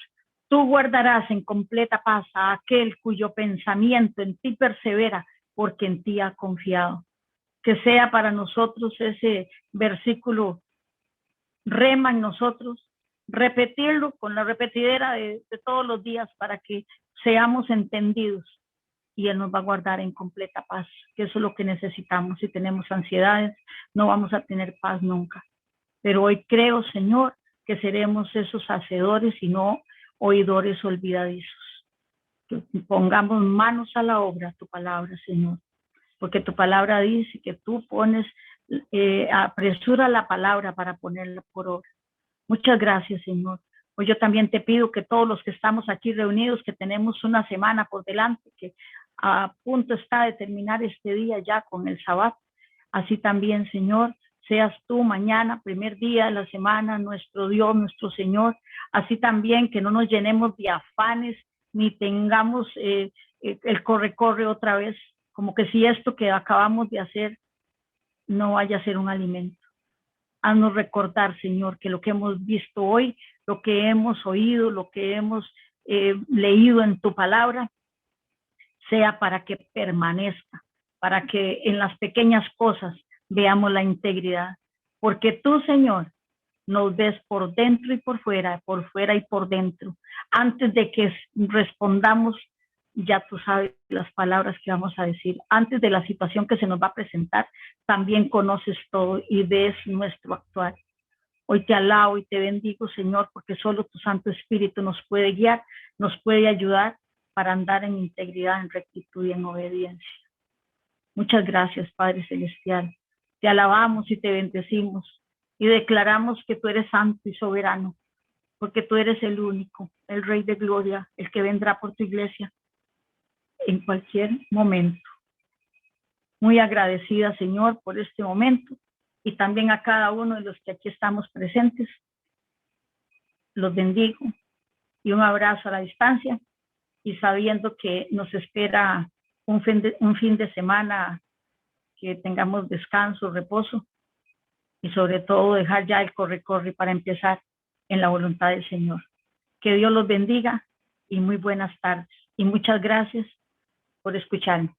Tú guardarás en completa paz a aquel cuyo pensamiento en ti persevera, porque en ti ha confiado. Que sea para nosotros ese versículo rema en nosotros, repetirlo con la repetidera de todos los días para que seamos entendidos y Él nos va a guardar en completa paz, que eso es lo que necesitamos. Si tenemos ansiedades, no vamos a tener paz nunca. Pero hoy creo, Señor, que seremos esos hacedores y no oidores olvidadizos. Que pongamos manos a la obra, tu palabra, Señor, porque tu palabra dice que tú pones, apresura la palabra para ponerla por obra. Muchas gracias, Señor. Pues yo también te pido que todos los que estamos aquí reunidos, que tenemos una semana por delante, que a punto está de terminar este día ya con el Sabbat, así también, Señor, seas tú mañana, primer día de la semana, nuestro Dios, nuestro Señor, así también que no nos llenemos de afanes, ni tengamos el corre otra vez, como que si esto que acabamos de hacer no vaya a ser un alimento. Haznos recordar, Señor, que lo que hemos visto hoy, lo que hemos oído, lo que hemos leído en tu palabra, sea para que permanezca, para que en las pequeñas cosas veamos la integridad. Porque tú, Señor, nos ves por dentro y por fuera y por dentro. Antes de que respondamos, ya tú sabes las palabras que vamos a decir. Antes de la situación que se nos va a presentar, también conoces todo y ves nuestro actuar. Hoy te alabo y te bendigo, Señor, porque solo tu Santo Espíritu nos puede guiar, nos puede ayudar para andar en integridad, en rectitud y en obediencia. Muchas gracias, Padre Celestial. Te alabamos y te bendecimos y declaramos que tú eres santo y soberano, porque tú eres el único, el Rey de Gloria, el que vendrá por tu iglesia en cualquier momento. Muy agradecida, Señor, por este momento y también a cada uno de los que aquí estamos presentes. Los bendigo y un abrazo a la distancia y sabiendo que nos espera un fin de semana que tengamos descanso, reposo y sobre todo dejar ya el corre para empezar en la voluntad del Señor. Que Dios los bendiga y muy buenas tardes y muchas gracias por escucharme.